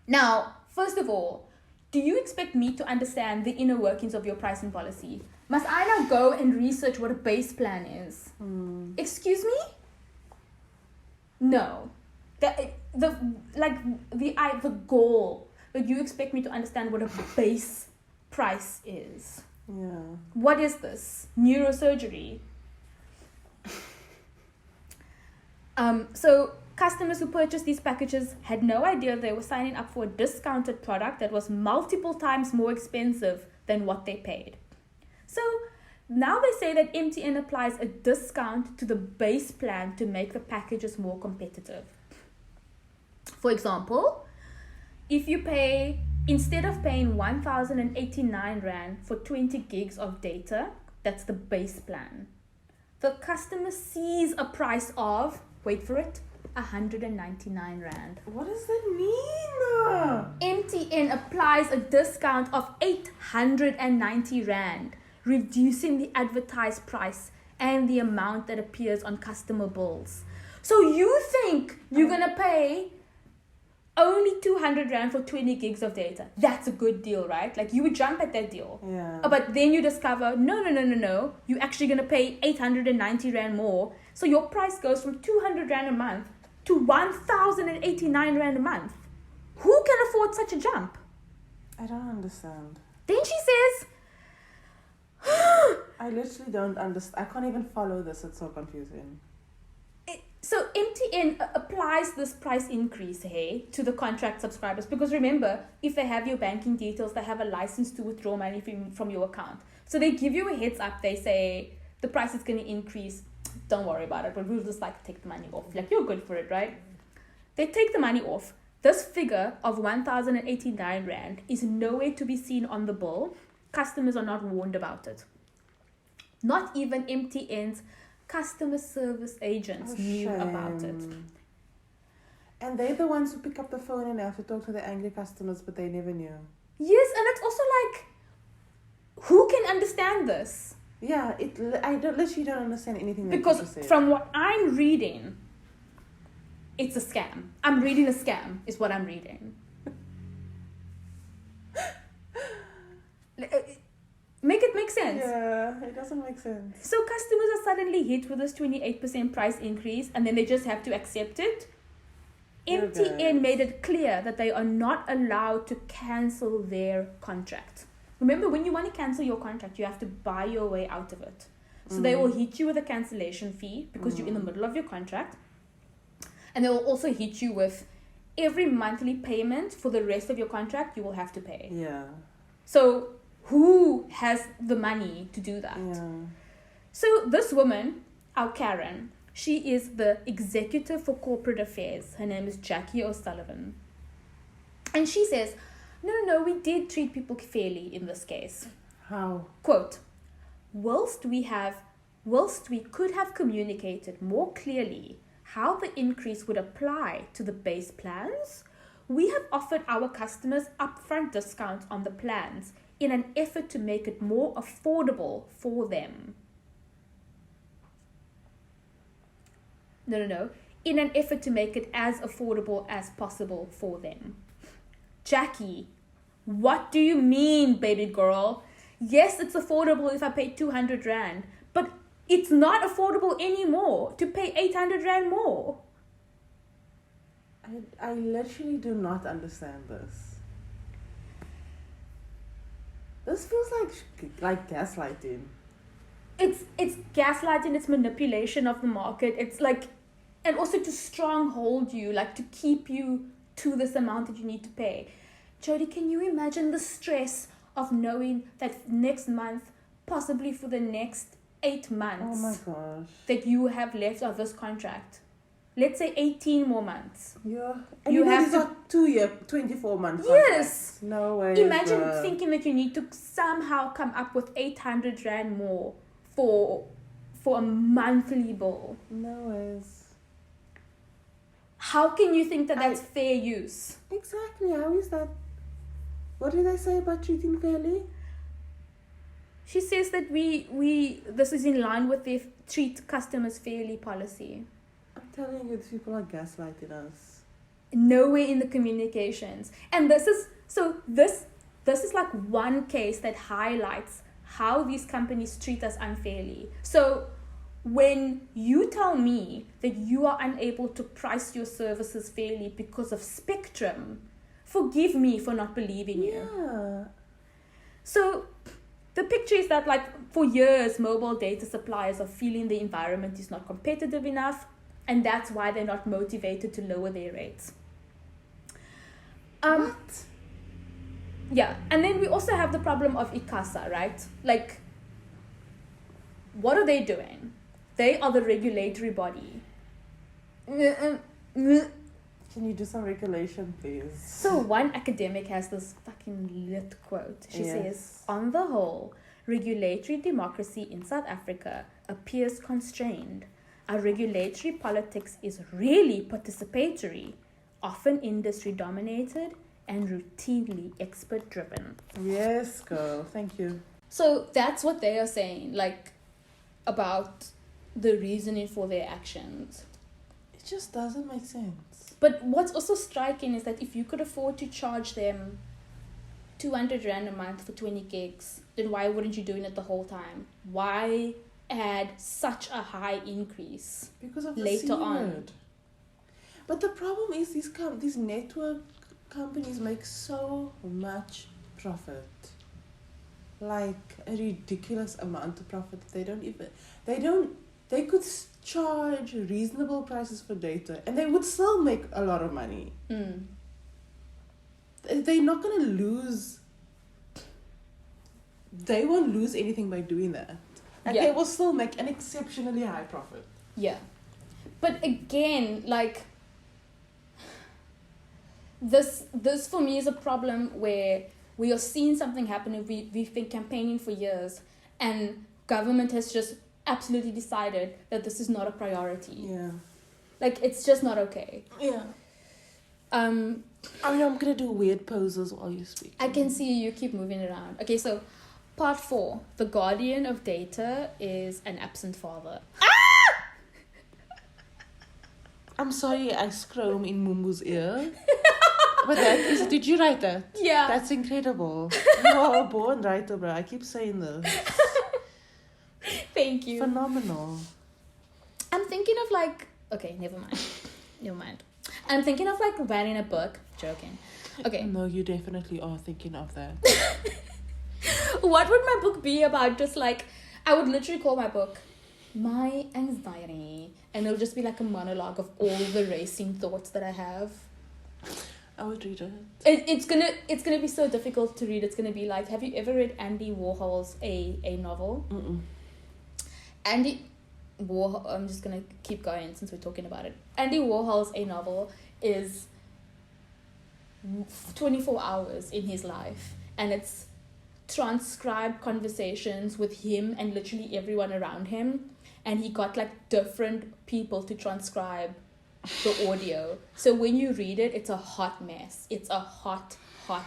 Now, first of all, do you expect me to understand the inner workings of your pricing policy? Must I now go and research what a base plan is? Excuse me? No. The goal that you expect me to understand what a base price is. Yeah. What is this? Neurosurgery? So customers who purchased these packages had no idea they were signing up for a discounted product that was multiple times more expensive than what they paid. So now they say that MTN applies a discount to the base plan to make the packages more competitive. For example, if you pay, instead of paying 1,089 Rand for 20 gigs of data, that's the base plan, the customer sees a price of, wait for it, 199 Rand. What does that mean? MTN applies a discount of 890 Rand, reducing the advertised price and the amount that appears on customer bills. So you think you're gonna pay only 200 Rand for 20 gigs of data. That's a good deal, right? Like, you would jump at that deal. Yeah. But then you discover, no. You're actually going to pay 890 Rand more. So your price goes from 200 Rand a month to 1,089 Rand a month. Who can afford such a jump? I don't understand. Then she says, I literally don't understand. I can't even follow this. It's so confusing. so MTN applies this price increase, hey, to the contract subscribers. Because remember, if they have your banking details, they have a license to withdraw money from your account. So they give you a heads up. They say, the price is going to increase. Don't worry about it, but we'll just like take the money off. Like, you're good for it, right? They take the money off. This figure of 1,089 Rand is nowhere to be seen on the bill. Customers are not warned about it. Not even MTN's customer service agents knew about it. And they're the ones who pick up the phone and have to talk to the angry customers, but they never knew. Yes, and it's also like, who can understand this? Yeah, I literally don't understand anything that Because you just said. from what I'm reading, it's a scam. I'm reading a scam, is what I'm reading. Make it make sense. Yeah, it doesn't make sense. So customers are suddenly hit with this 28% price increase, and then they just have to accept it. MTN made it clear that they are not allowed to cancel their contract. Remember, when you want to cancel your contract, you have to buy your way out of it. So they will hit you with a cancellation fee because you're in the middle of your contract. And they will also hit you with every monthly payment for the rest of your contract you will have to pay. Yeah. So who has the money to do that? Yeah. So this woman, our Karen, she is the executive for corporate affairs. Her name is Jackie O'Sullivan. And she says, no, we did treat people fairly in this case. How? Quote, whilst we could have communicated more clearly how the increase would apply to the base plans, we have offered our customers upfront discounts on the plans in an effort to make it more affordable for them. No. In an effort to make it as affordable as possible for them. Jackie, what do you mean, baby girl? Yes, it's affordable if I pay 200 Rand, but it's not affordable anymore to pay 800 Rand more. I literally do not understand this. This feels like gaslighting. It's gaslighting, it's manipulation of the market. It's like, and also to stronghold you, like to keep you to this amount that you need to pay. Jody, can you imagine the stress of knowing that next month, possibly for the next 8 months, Oh my gosh. that you have left of this contract? Let's say 18 more months. Yeah. And You have these are 2-year, 24-month Yes. contracts. No way. Imagine bruh. thinking that you need to somehow come up with 800 Rand more for a monthly bill. No ways. How can you think that that's fair use? Exactly. How is that? What did they say about treating fairly? She says that this is in line with their treat customers fairly policy. I'm telling you, these people are gaslighting us. Nowhere in the communications. And this is like one case that highlights how these companies treat us unfairly. So when you tell me that you are unable to price your services fairly because of spectrum, forgive me for not believing you. Yeah. So the picture is that, like, for years, mobile data suppliers are feeling the environment is not competitive enough, and that's why they're not motivated to lower their rates. What? Yeah, and then we also have the problem of ICASA, right? Like, what are they doing? They are the regulatory body. Can you do some regulation, please? So one academic has this fucking lit quote. She says, on the whole, regulatory democracy in South Africa appears constrained. Our regulatory politics is really participatory, often industry-dominated and routinely expert-driven. Yes, girl. Thank you. So that's what they are saying, like, about the reasoning for their actions. It just doesn't make sense. But what's also striking is that if you could afford to charge them 200 Rand a month for 20 gigs, then why wouldn't you doing it the whole time? Why add such a high increase Because of the later C on? word. But the problem is these network companies make so much profit. Like a ridiculous amount of profit. They could charge reasonable prices for data and they would still make a lot of money. They're not going to lose. They won't lose anything by doing that. And Yeah. they will still make an exceptionally high profit. Yeah. But again, like, this for me is a problem where we are seeing something happen and we've been campaigning for years and government has just absolutely decided that this is not a priority. Yeah. Like, it's just not okay. Yeah. I'm going to do weird poses while you speak. I can see you keep moving around. Okay, so part 4. The guardian of data is an absent father. I'm sorry I scroll in Mumbu's ear. But did you write that? Yeah. That's incredible. You are a born writer, bro. I keep saying this. Thank you. Phenomenal. I'm thinking of like... Okay, never mind. I'm thinking of like writing a book. Joking. Okay. No, you definitely are thinking of that. What would my book be about? Just like... I would literally call my book My Anxiety. And it'll just be like a monologue of all the racing thoughts that I have. I would read it. It's gonna be so difficult to read. It's gonna be like, have you ever read Andy Warhol's a novel? Mm-mm. Andy Warhol. I'm just gonna keep going since we're talking about it. Andy Warhol's a novel is 24 hours in his life, and it's transcribed conversations with him and literally everyone around him, and he got like different people to transcribe the audio. So when you read it, it's a hot mess. It's a hot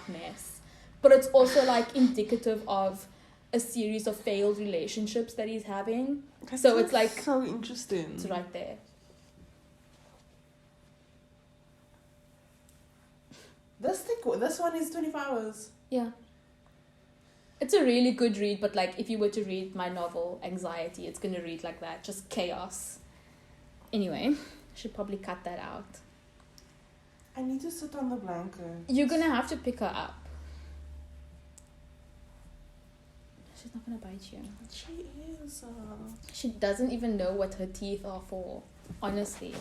mess. But it's also like indicative of a series of failed relationships that he's having. So it's like... so interesting. It's right there. This one is 24 hours. Yeah. It's a really good read, but like if you were to read my novel, Anxiety, it's going to read like that. Just chaos. Anyway, I should probably cut that out. I need to sit on the blanket. You're going to have to pick her up. She's not going to bite you. She is. She doesn't even know what her teeth are for. Honestly.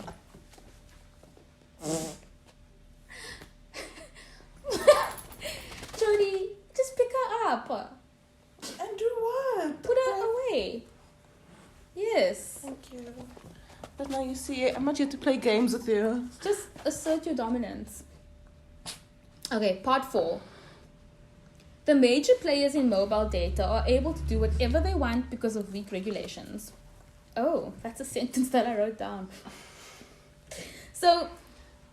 Jody, just pick her up. And do what? Put her away. Yes. Thank you. But now you see, I'm not here to play games with you. Just assert your dominance. Okay, part 4. The major players in mobile data are able to do whatever they want because of weak regulations. Oh, that's a sentence that I wrote down. So,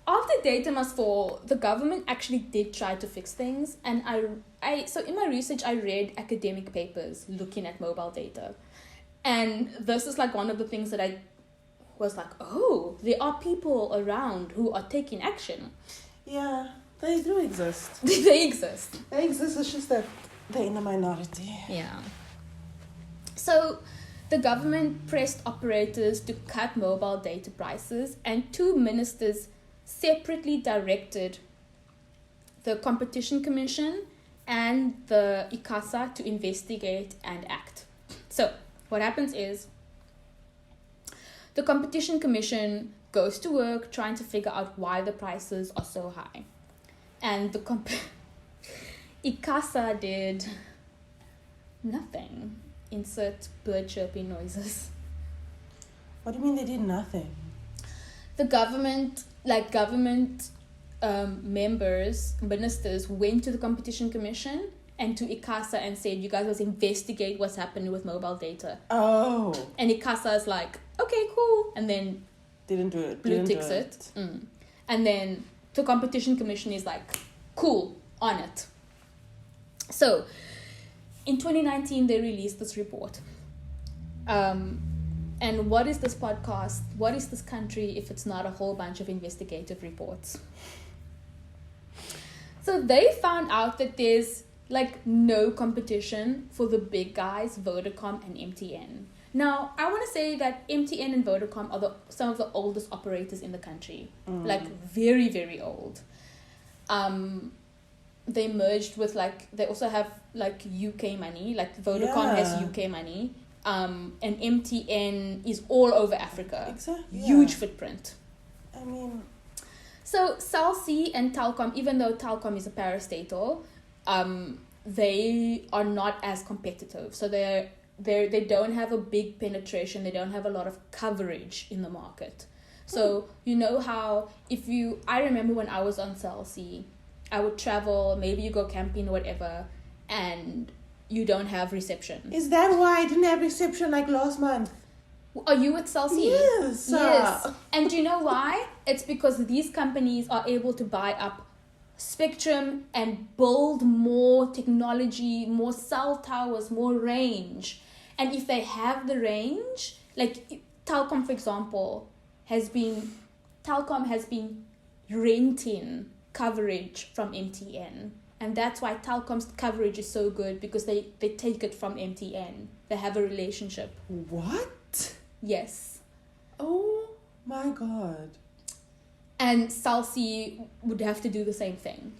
after data must fall, the government actually did try to fix things. And so in my research, I read academic papers looking at mobile data. And this is like one of the things that I was like, oh, there are people around who are taking action. Yeah, they do exist. They exist. They exist, it's just that they're in a minority. Yeah. So the government pressed operators to cut mobile data prices, and 2 ministers separately directed the Competition Commission and the ICASA to investigate and act. So what happens is the Competition Commission goes to work trying to figure out why the prices are so high. And the ICASA did nothing. Insert bird chirping noises. What do you mean they did nothing? The government members, ministers went to the Competition Commission and to ICASA and said, you guys must investigate what's happening with mobile data. Oh. And ICASA is like, okay, cool. And then Didn't do it. blue Didn't ticks do it. And then the Competition Commission is like, cool, on it. So, in 2019, they released this report. And And what is this podcast? What is this country if it's not a whole bunch of investigative reports? So they found out that there's like no competition for the big guys, Vodacom and MTN. Now, I want to say that MTN and Vodacom are some of the oldest operators in the country. Like very, very old. They merged with they also have like UK money, like Vodacom has UK money. And MTN is all over Africa. Exactly. Huge footprint. I mean, so Cell C and Telkom, even though Telkom is a parastatal, they are not as competitive. So they don't have a big penetration. They don't have a lot of coverage in the market. So you know how I remember when I was on Cell C, I would travel, maybe you go camping or whatever, and you don't have reception. is that why I didn't have reception like last month? Are you with Cell C? Yes. Yes. And do you know why? It's because these companies are able to buy up spectrum and build more technology, more cell towers, more range. And if they have the range, like Telkom, for example, Telkom has been renting coverage from MTN. And that's why Telkom's coverage is so good, because they take it from MTN. They have a relationship. What? Yes. Oh my God. And Cell C would have to do the same thing.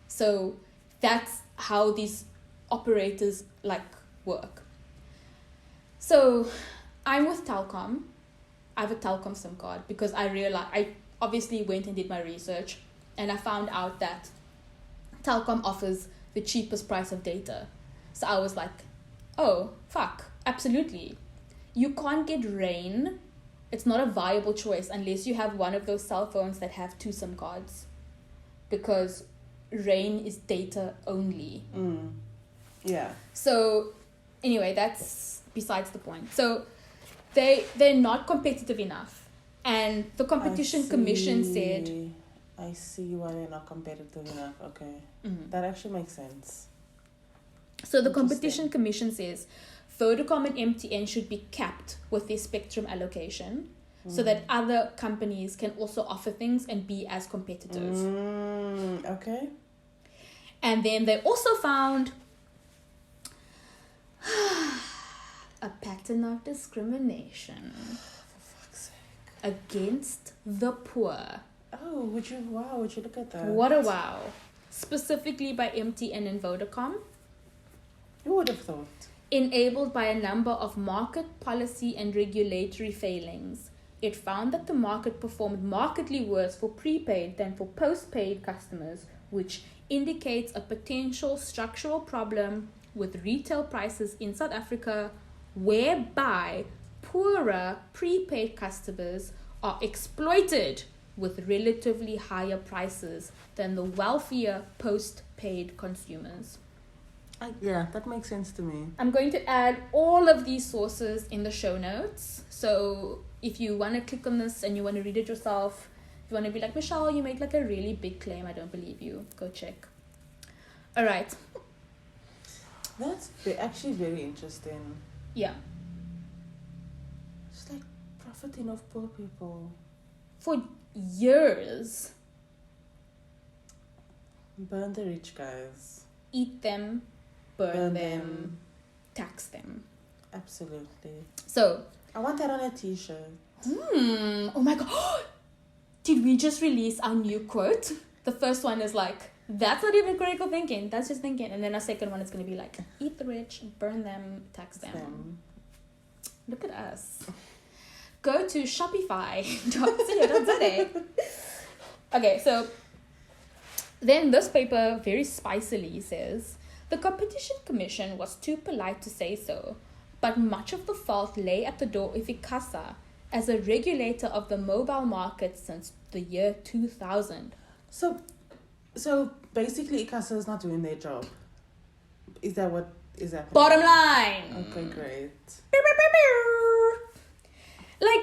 So that's how these operators work. So I'm with Telkom. I have a Telkom SIM card because I obviously went and did my research, and I found out that Telkom offers the cheapest price of data. So I was like, oh, fuck, absolutely. You can't get Rain. It's not a viable choice unless you have one of those cell phones that have 2 SIM cards. Because Rain is data only. Yeah. So anyway, that's besides the point. So they're not competitive enough. And the Competition Commission said... I see why they're not competitive enough. Okay. That actually makes sense. So the Competition Commission says Vodacom and MTN should be capped with their spectrum allocation so that other companies can also offer things and be as competitive. Okay. And then they also found a pattern of discrimination against the poor. Oh, would you look at that? What a wow. Specifically by MTN and Vodacom. Who would have thought? Enabled by a number of market policy and regulatory failings, it found that the market performed markedly worse for prepaid than for postpaid customers, which indicates a potential structural problem with retail prices in South Africa, whereby poorer prepaid customers are exploited with relatively higher prices than the wealthier post-paid consumers. Yeah, that makes sense to me. I'm going to add all of these sources in the show notes. So if you want to click on this and you want to read it yourself, if you want to be like, Michelle, you make a really big claim, I don't believe you, go check. All right. That's actually very interesting. Yeah. It's like profiting off poor people. For years. Burn the rich guys. Eat them, burn them, tax them. Absolutely. So. I want that on a t-shirt. Oh my God. Did we just release our new quote? The first one is that's not even critical thinking. That's just thinking. And then our second one is going to be eat the rich, burn them, tax them. Look at us. Go to shopify.co.za. Okay, so then this paper very spicily says, the Competition Commission was too polite to say so, but much of the fault lay at the door of ICASA as a regulator of the mobile market since the year 2000. So basically ICASA is not doing their job. Is that what is happening? Bottom line. Okay, great.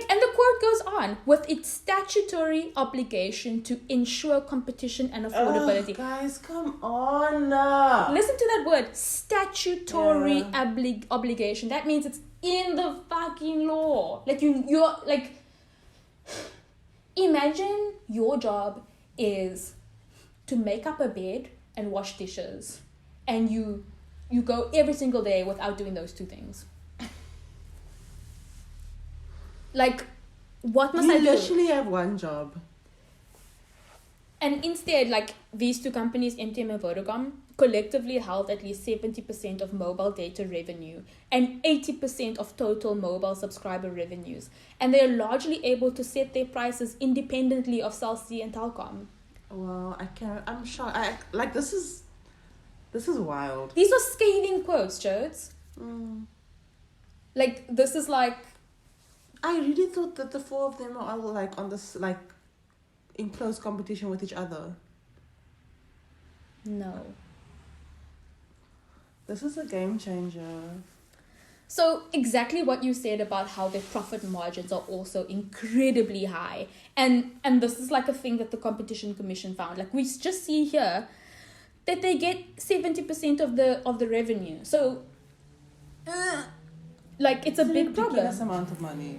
And the quote goes on, with its statutory obligation to ensure competition and affordability. Guys, come on. Listen to that word, statutory obligation. That means it's in the fucking law. Like, you're like, imagine your job is to make up a bed and wash dishes, and you go every single day without doing those two things. Like, what must I You do? literally have one job. And instead, like, these two companies, MTN and Vodacom, collectively held at least 70% of mobile data revenue and 80% of total mobile subscriber revenues. And they are largely able to set their prices independently of Cell C and Telkom. Well, I'm shocked. This is wild. These are scathing quotes, Jodes. Like, this is like... I really thought that the four of them are all like on this, like, in close competition with each other. No. This is a game changer. So exactly what you said about how their profit margins are also incredibly high. And this is like a thing that the Competition Commission found. Like, we just see here that they get 70% of the revenue. So like, it's a big problem. Ridiculous amount of money.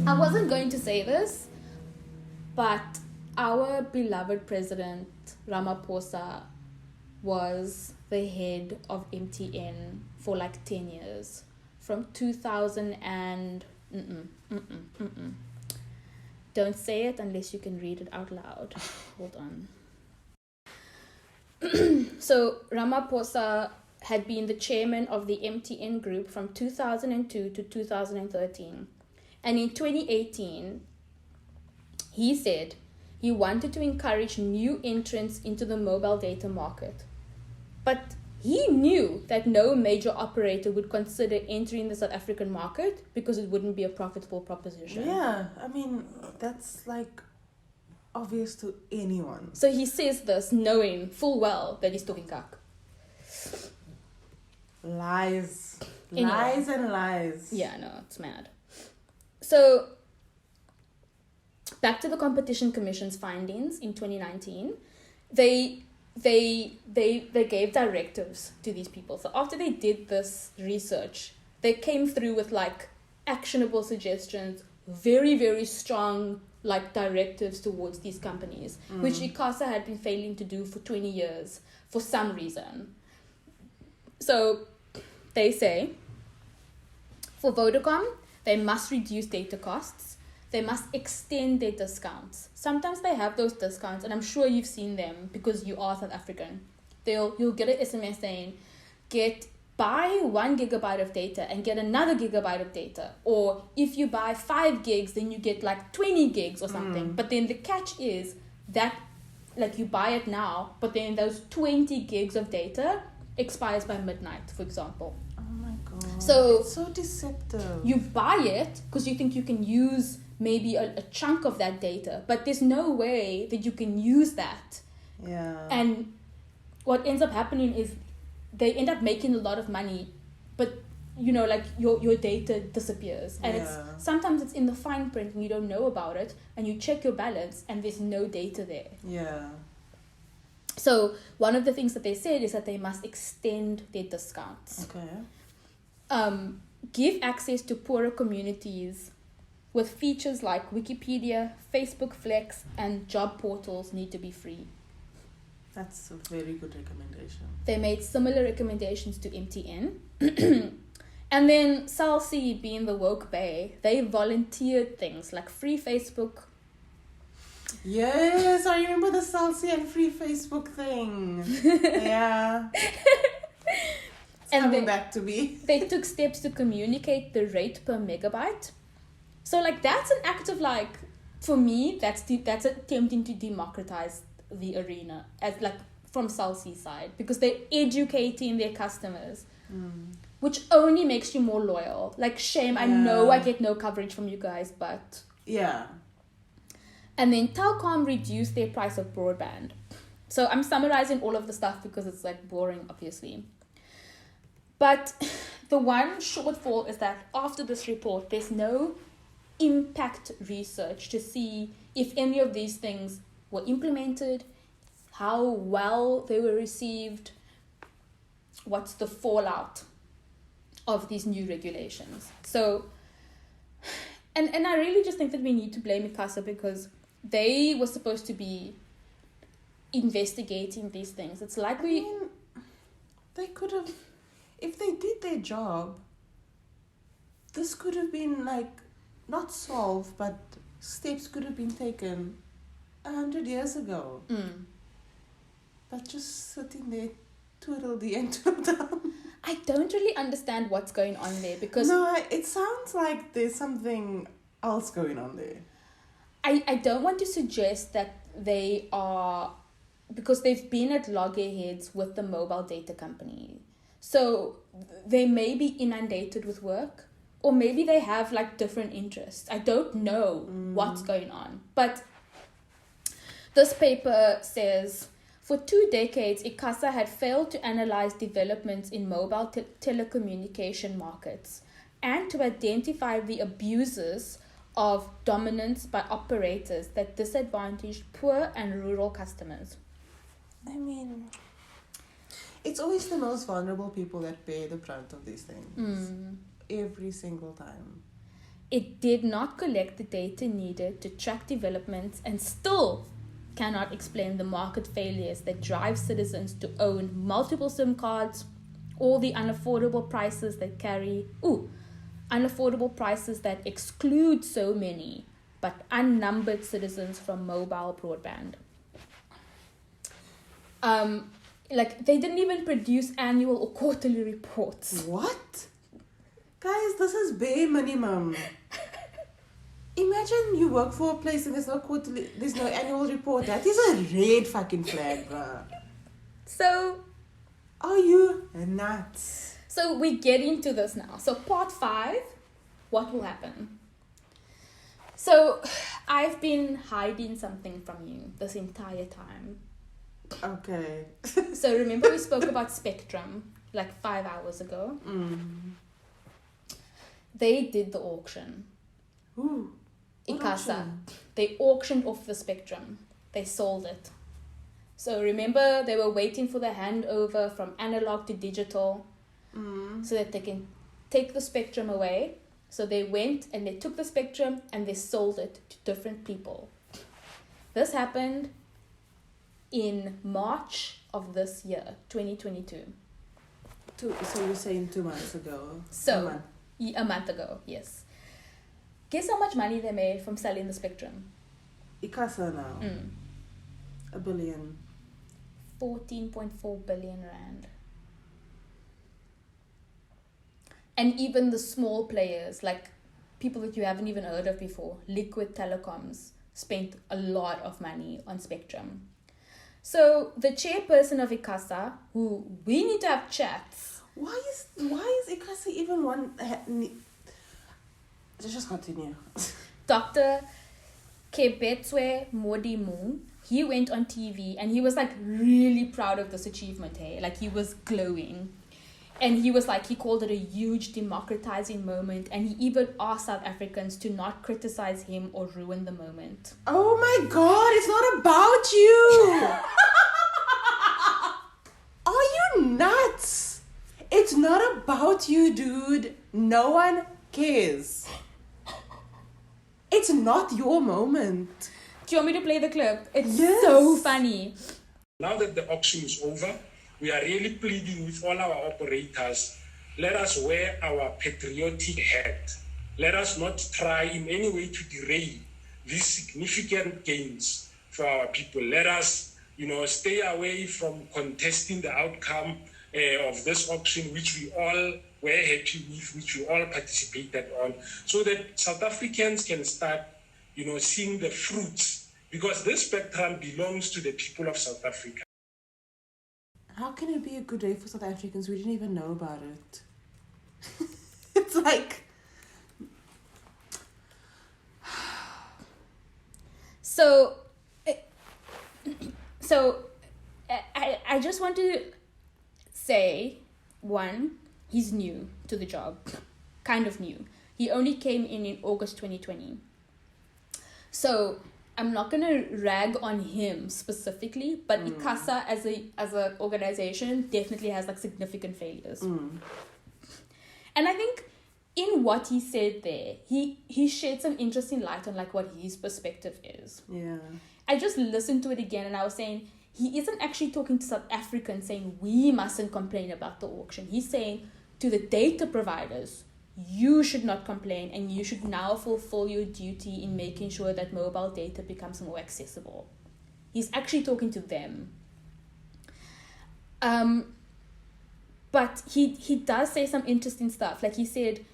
I wasn't going to say this, but our beloved president Ramaphosa was the head of MTN for like 10 years, from 2000 and Don't say it unless you can read it out loud. Hold on. So Ramaphosa had been the chairman of the MTN group from 2002 to 2013. And in 2018, he said he wanted to encourage new entrants into the mobile data market. But he knew that no major operator would consider entering the South African market because it wouldn't be a profitable proposition. Yeah, I mean, that's like obvious to anyone. So he says this knowing full well that he's talking cock. Lies. Anyway. Lies and lies. Yeah, no, it's mad. So, back to the Competition Commission's findings in 2019. They gave directives to these people. So after they did this research, they came through with like actionable suggestions, very, very strong like directives towards these companies, which ICASA had been failing to do for 20 years for some reason. So they say, for Vodacom, they must reduce data costs. They must extend their discounts. Sometimes they have those discounts, and I'm sure you've seen them because you are South African. You'll get an SMS saying, buy 1 gigabyte of data and get another gigabyte of data. Or if you buy 5 gigs, then you get like 20 gigs or something. But then the catch is that like you buy it now, but then those 20 gigs of data expires by midnight, for example. Oh my god. So it's so deceptive. you buy it because you think you can use maybe a chunk of that data, but there's no way that you can use that. Yeah. And what ends up happening is they end up making a lot of money, but you know, like your data disappears, and sometimes it's in the fine print and you don't know about it, and you check your balance and there's no data there. Yeah. So one of the things that they said is that they must extend their discounts. Okay. Give access to poorer communities with features like Wikipedia, Facebook Flex, and job portals need to be free. That's a very good recommendation. They made similar recommendations to MTN. And then Cell C, being the woke bay, they volunteered things like free Facebook. Yes, I remember the Salsi and free Facebook thing. Yeah. It's And coming they- back to me. They took steps to communicate the rate per megabyte. So like that's an act of like, for me, that's attempting to democratize the arena as like from Cell C side, because they're educating their customers. Which only makes you more loyal. Like, shame, I know I get no coverage from you guys, but... Yeah. And then Telkom reduced their price of broadband. So I'm summarizing all of the stuff because it's, like, boring, obviously. But the one shortfall is that after this report, there's no impact research to see if any of these things were implemented, how well they were received, what's the fallout of these new regulations. So, and I really just think that we need to blame ICASA because they were supposed to be investigating these things. It's like they could have, if they did their job, this could have been like, not solved, but steps could have been taken 100 years ago. But just sitting there, twiddle-dee and twiddle. I don't really understand what's going on there because... No, it sounds like there's something else going on there. I don't want to suggest that they are... Because they've been at loggerheads with the mobile data company. So they may be inundated with work. Or maybe they have like different interests. I don't know what's going on. But this paper says... For 2 decades, ICASA had failed to analyze developments in mobile telecommunication markets and to identify the abuses of dominance by operators that disadvantaged poor and rural customers. I mean, it's always the most vulnerable people that bear the brunt of these things. Every single time. It did not collect the data needed to track developments and still cannot explain the market failures that drive citizens to own multiple SIM cards or the unaffordable prices that unaffordable prices that exclude so many but unnumbered citizens from mobile broadband. Like they didn't even produce annual or quarterly reports. What? Guys, this is bare minimum. Imagine you work for a place and there's no annual report. That is a red fucking flag, bruh. So, are you nuts? So we get into this now. So part 5, what will happen? So I've been hiding something from you this entire time. Okay. So remember we spoke about Spectrum like 5 hours ago? They did the auction. Ooh. ICASA. They auctioned off the Spectrum. They sold it. So remember, they were waiting for the handover from analog to digital so that they can take the Spectrum away. So they went and they took the Spectrum and they sold it to different people. This happened in March of this year, 2022. So you're saying 2 months ago? So, a month ago, yes. Guess how much money they made from selling the Spectrum? ICASA now. $1 billion. 14.4 billion rand. And even the small players, like people that you haven't even heard of before, Liquid Telecoms, spent a lot of money on Spectrum. So the chairperson of ICASA, who we need to have chats. Why is ICASA even one? Let's just continue. Dr. Kebetswe Modimu, he went on TV and he was like really proud of this achievement. Hey, like he was glowing. And he was like, he called it a huge democratizing moment. And he even asked South Africans to not criticize him or ruin the moment. Oh my God, it's not about you. Are you nuts? It's not about you, dude. No one cares. It's not your moment. Do you want me to play the clip? It's Yes. so funny. Now that the auction is over, we are really pleading with all our operators. Let us wear our patriotic hat. Let us not try in any way to derail these significant gains for our people. Let us, stay away from contesting the outcome of this auction, which we all were happy with, which we all participated on, so that South Africans can start, seeing the fruits, because this spectrum belongs to the people of South Africa. How can it be a good day for South Africans? We didn't even know about it. It's like... I just want to say, one, he's new to the job. Kind of new. He only came in August 2020. So I'm not going to rag on him specifically, but ICASA as a organization definitely has like significant failures. And And I think in what he said there, he shed some interesting light on like what his perspective is. Yeah. I just listened to it again and I was saying, he isn't actually talking to South Africans saying we mustn't complain about the auction. He's saying to the data providers, you should not complain and you should now fulfill your duty in making sure that mobile data becomes more accessible. He's actually talking to them. But he does say some interesting stuff. Like he said,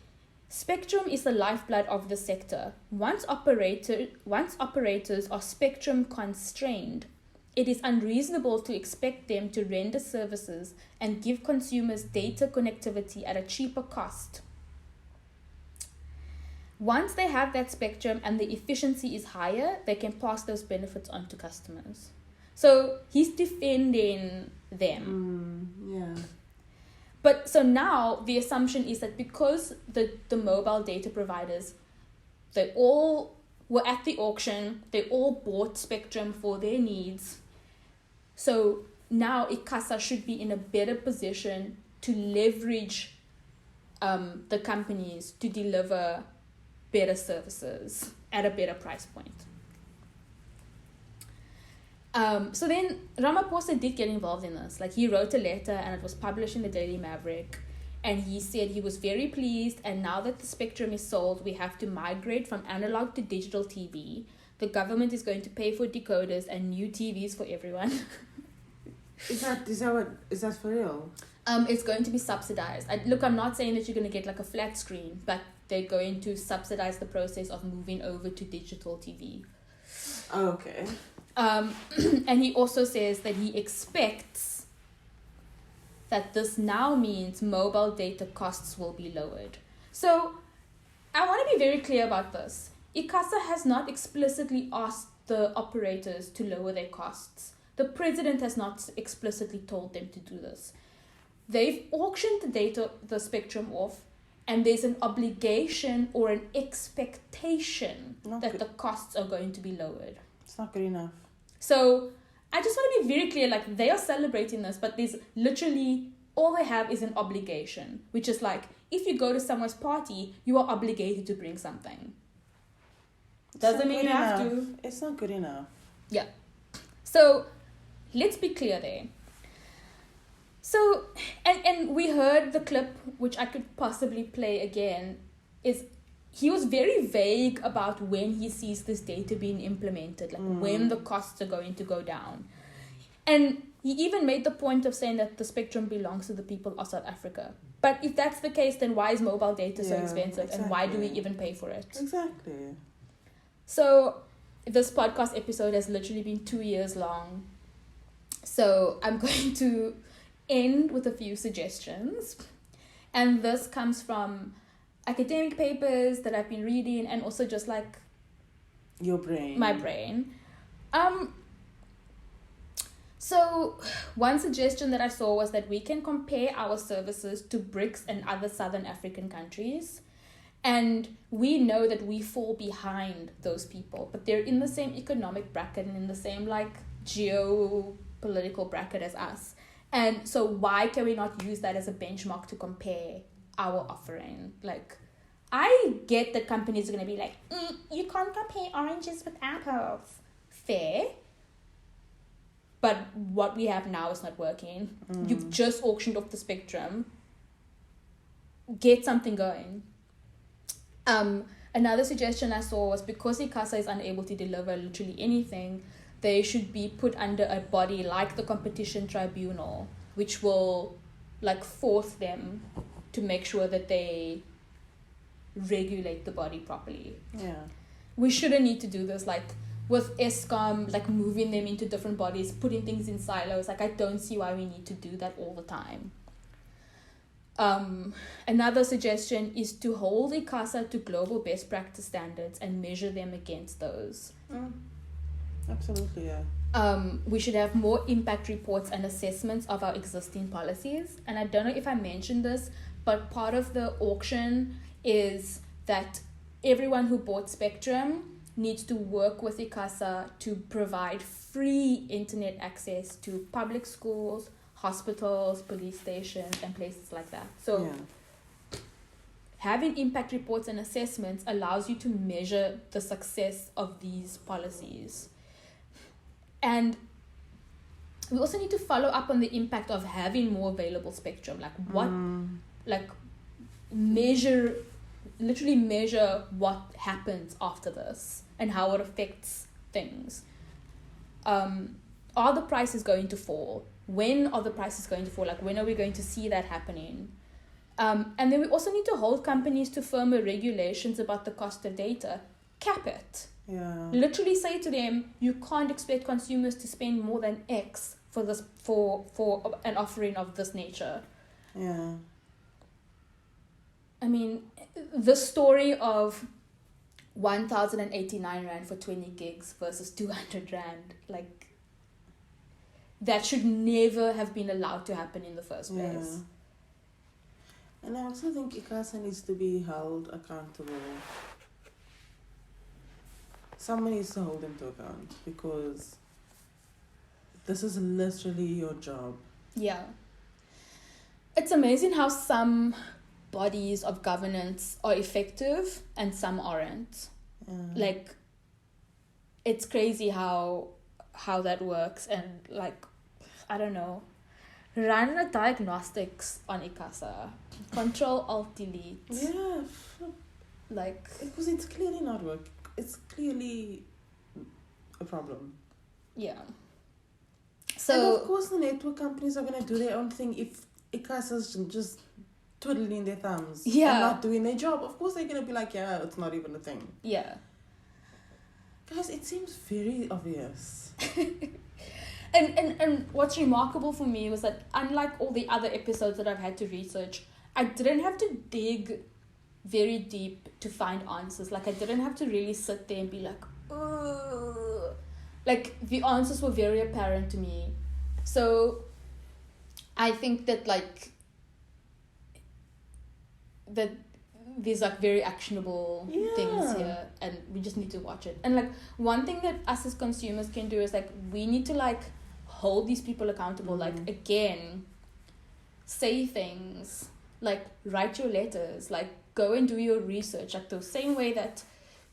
spectrum is the lifeblood of the sector. Once operators are spectrum constrained, it is unreasonable to expect them to render services and give consumers data connectivity at a cheaper cost. Once they have that spectrum and the efficiency is higher, they can pass those benefits on to customers. So he's defending them. Yeah. But so now the assumption is that because the mobile data providers, they all were at the auction, they all bought spectrum for their needs. So now ICASA should be in a better position to leverage the companies to deliver better services at a better price point. So then Ramaphosa did get involved in this. Like he wrote a letter and it was published in the Daily Maverick. And he said he was very pleased. And now that the spectrum is sold, we have to migrate from analog to digital TV. The government is going to pay for decoders and new TVs for everyone. Is that for real? It's going to be subsidized. I'm not saying that you're going to get like a flat screen, but they're going to subsidize the process of moving over to digital TV. Oh, okay. And he also says that he expects that this now means mobile data costs will be lowered. So I want to be very clear about this. ICASA has not explicitly asked the operators to lower their costs. The president has not explicitly told them to do this. They've auctioned the spectrum off, and there's an obligation or an expectation that the costs are going to be lowered. It's not good enough. So I just want to be very clear, like they are celebrating this, but there's literally, all they have is an obligation, which is like, if you go to someone's party, you are obligated to bring something. Doesn't mean you have to. It's not good enough. Yeah. So let's be clear there. So, and we heard the clip, which I could possibly play again, is he was very vague about when he sees this data being implemented, like when the costs are going to go down. And he even made the point of saying that the spectrum belongs to the people of South Africa. But if that's the case, then why is mobile data so expensive? Exactly. And why do we even pay for it? Exactly. So this podcast episode has literally been 2 years long. So I'm going to end with a few suggestions. And this comes from academic papers that I've been reading and also just like your brain. My brain. So one suggestion that I saw was that we can compare our services to BRICS and other Southern African countries. And we know that we fall behind those people, but they're in the same economic bracket and in the same like geopolitical bracket as us. And so why can we not use that as a benchmark to compare our offering? Like, I get that companies are going to be like, you can't compare oranges with apples. Fair. But what we have now is not working. You've just auctioned off the spectrum. Get something going. Another suggestion I saw was because ICASA is unable to deliver literally anything, they should be put under a body like the competition tribunal, which will like force them to make sure that they regulate the body properly. Yeah. We shouldn't need to do this like with ESCOM, like moving them into different bodies, putting things in silos. Like I don't see why we need to do that all the time. Another suggestion is to hold ICASA to global best practice standards and measure them against those. Absolutely, yeah. We should have more impact reports and assessments of our existing policies. And I don't know if I mentioned this, but part of the auction is that everyone who bought spectrum needs to work with ICASA to provide free internet access to public schools, hospitals, police stations, and places like that. So having impact reports and assessments allows you to measure the success of these policies. And we also need to follow up on the impact of having more available spectrum. Like what, like literally measure what happens after this and how it affects things. Are the prices going to fall? When are the prices going to fall? Like, when are we going to see that happening? And then we also need to hold companies to firmer regulations about the cost of data. Cap it. Yeah. Literally say to them, you can't expect consumers to spend more than X for this for an offering of this nature. Yeah. I mean, the story of 1,089 Rand for 20 gigs versus 200 Rand, like, that should never have been allowed to happen in the first place. Yeah. And I also think ICASA needs to be held accountable. Someone needs to hold them to account, because this is literally your job. Yeah. It's amazing how some bodies of governance are effective and some aren't. Like, it's crazy how that works. And like, I don't know, run a diagnostics on ICASA, Control Alt Delete. Yeah, like, because it's clearly not working. It's clearly a problem. Yeah. And So of course the network companies are going to do their own thing if ICASA's just twiddling their thumbs and not doing their job. Of course they're going to be like, yeah, it's not even a thing. Yeah. Guys, it seems very obvious. And what's remarkable for me was that, unlike all the other episodes that I've had to research, I didn't have to dig very deep to find answers. Like, I didn't have to really sit there and be like, ugh. Like, the answers were very apparent to me. So I think that, like, that these like very actionable things here, and we just need to watch it. And like, one thing that us as consumers can do is, like, we need to like hold these people accountable. Like, again, say things, like, write your letters, like, go and do your research, like the same way that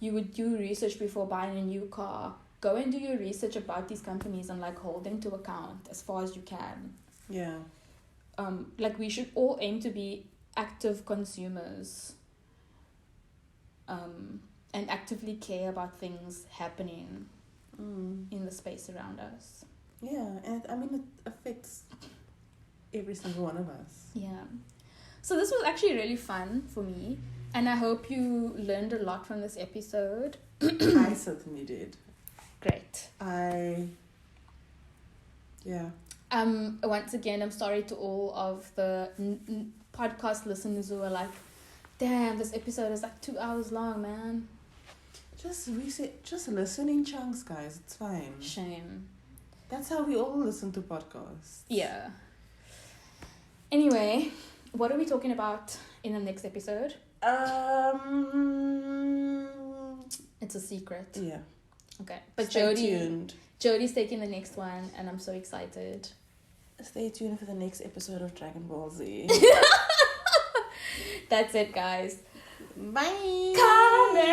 you would do research before buying a new car. Go and do your research about these companies and like hold them to account as far as you can. Yeah. Like, we should all aim to be active consumers, and actively care about things happening in the space around us. Yeah, and I mean, it affects every single one of us. Yeah. So this was actually really fun for me, and I hope you learned a lot from this episode. I certainly did. Great. Yeah. Once again, I'm sorry to all of the podcast listeners who are like, damn, this episode is like 2 hours long, man. Just listen in chunks, guys. It's fine. Shame. That's how we all listen to podcasts. Yeah. Anyway, what are we talking about in the next episode? It's a secret. Yeah. Okay. But Stay tuned. Jody's taking the next one, and I'm so excited. Stay tuned for the next episode of Dragon Ball Z. That's it, guys. Bye. Comment.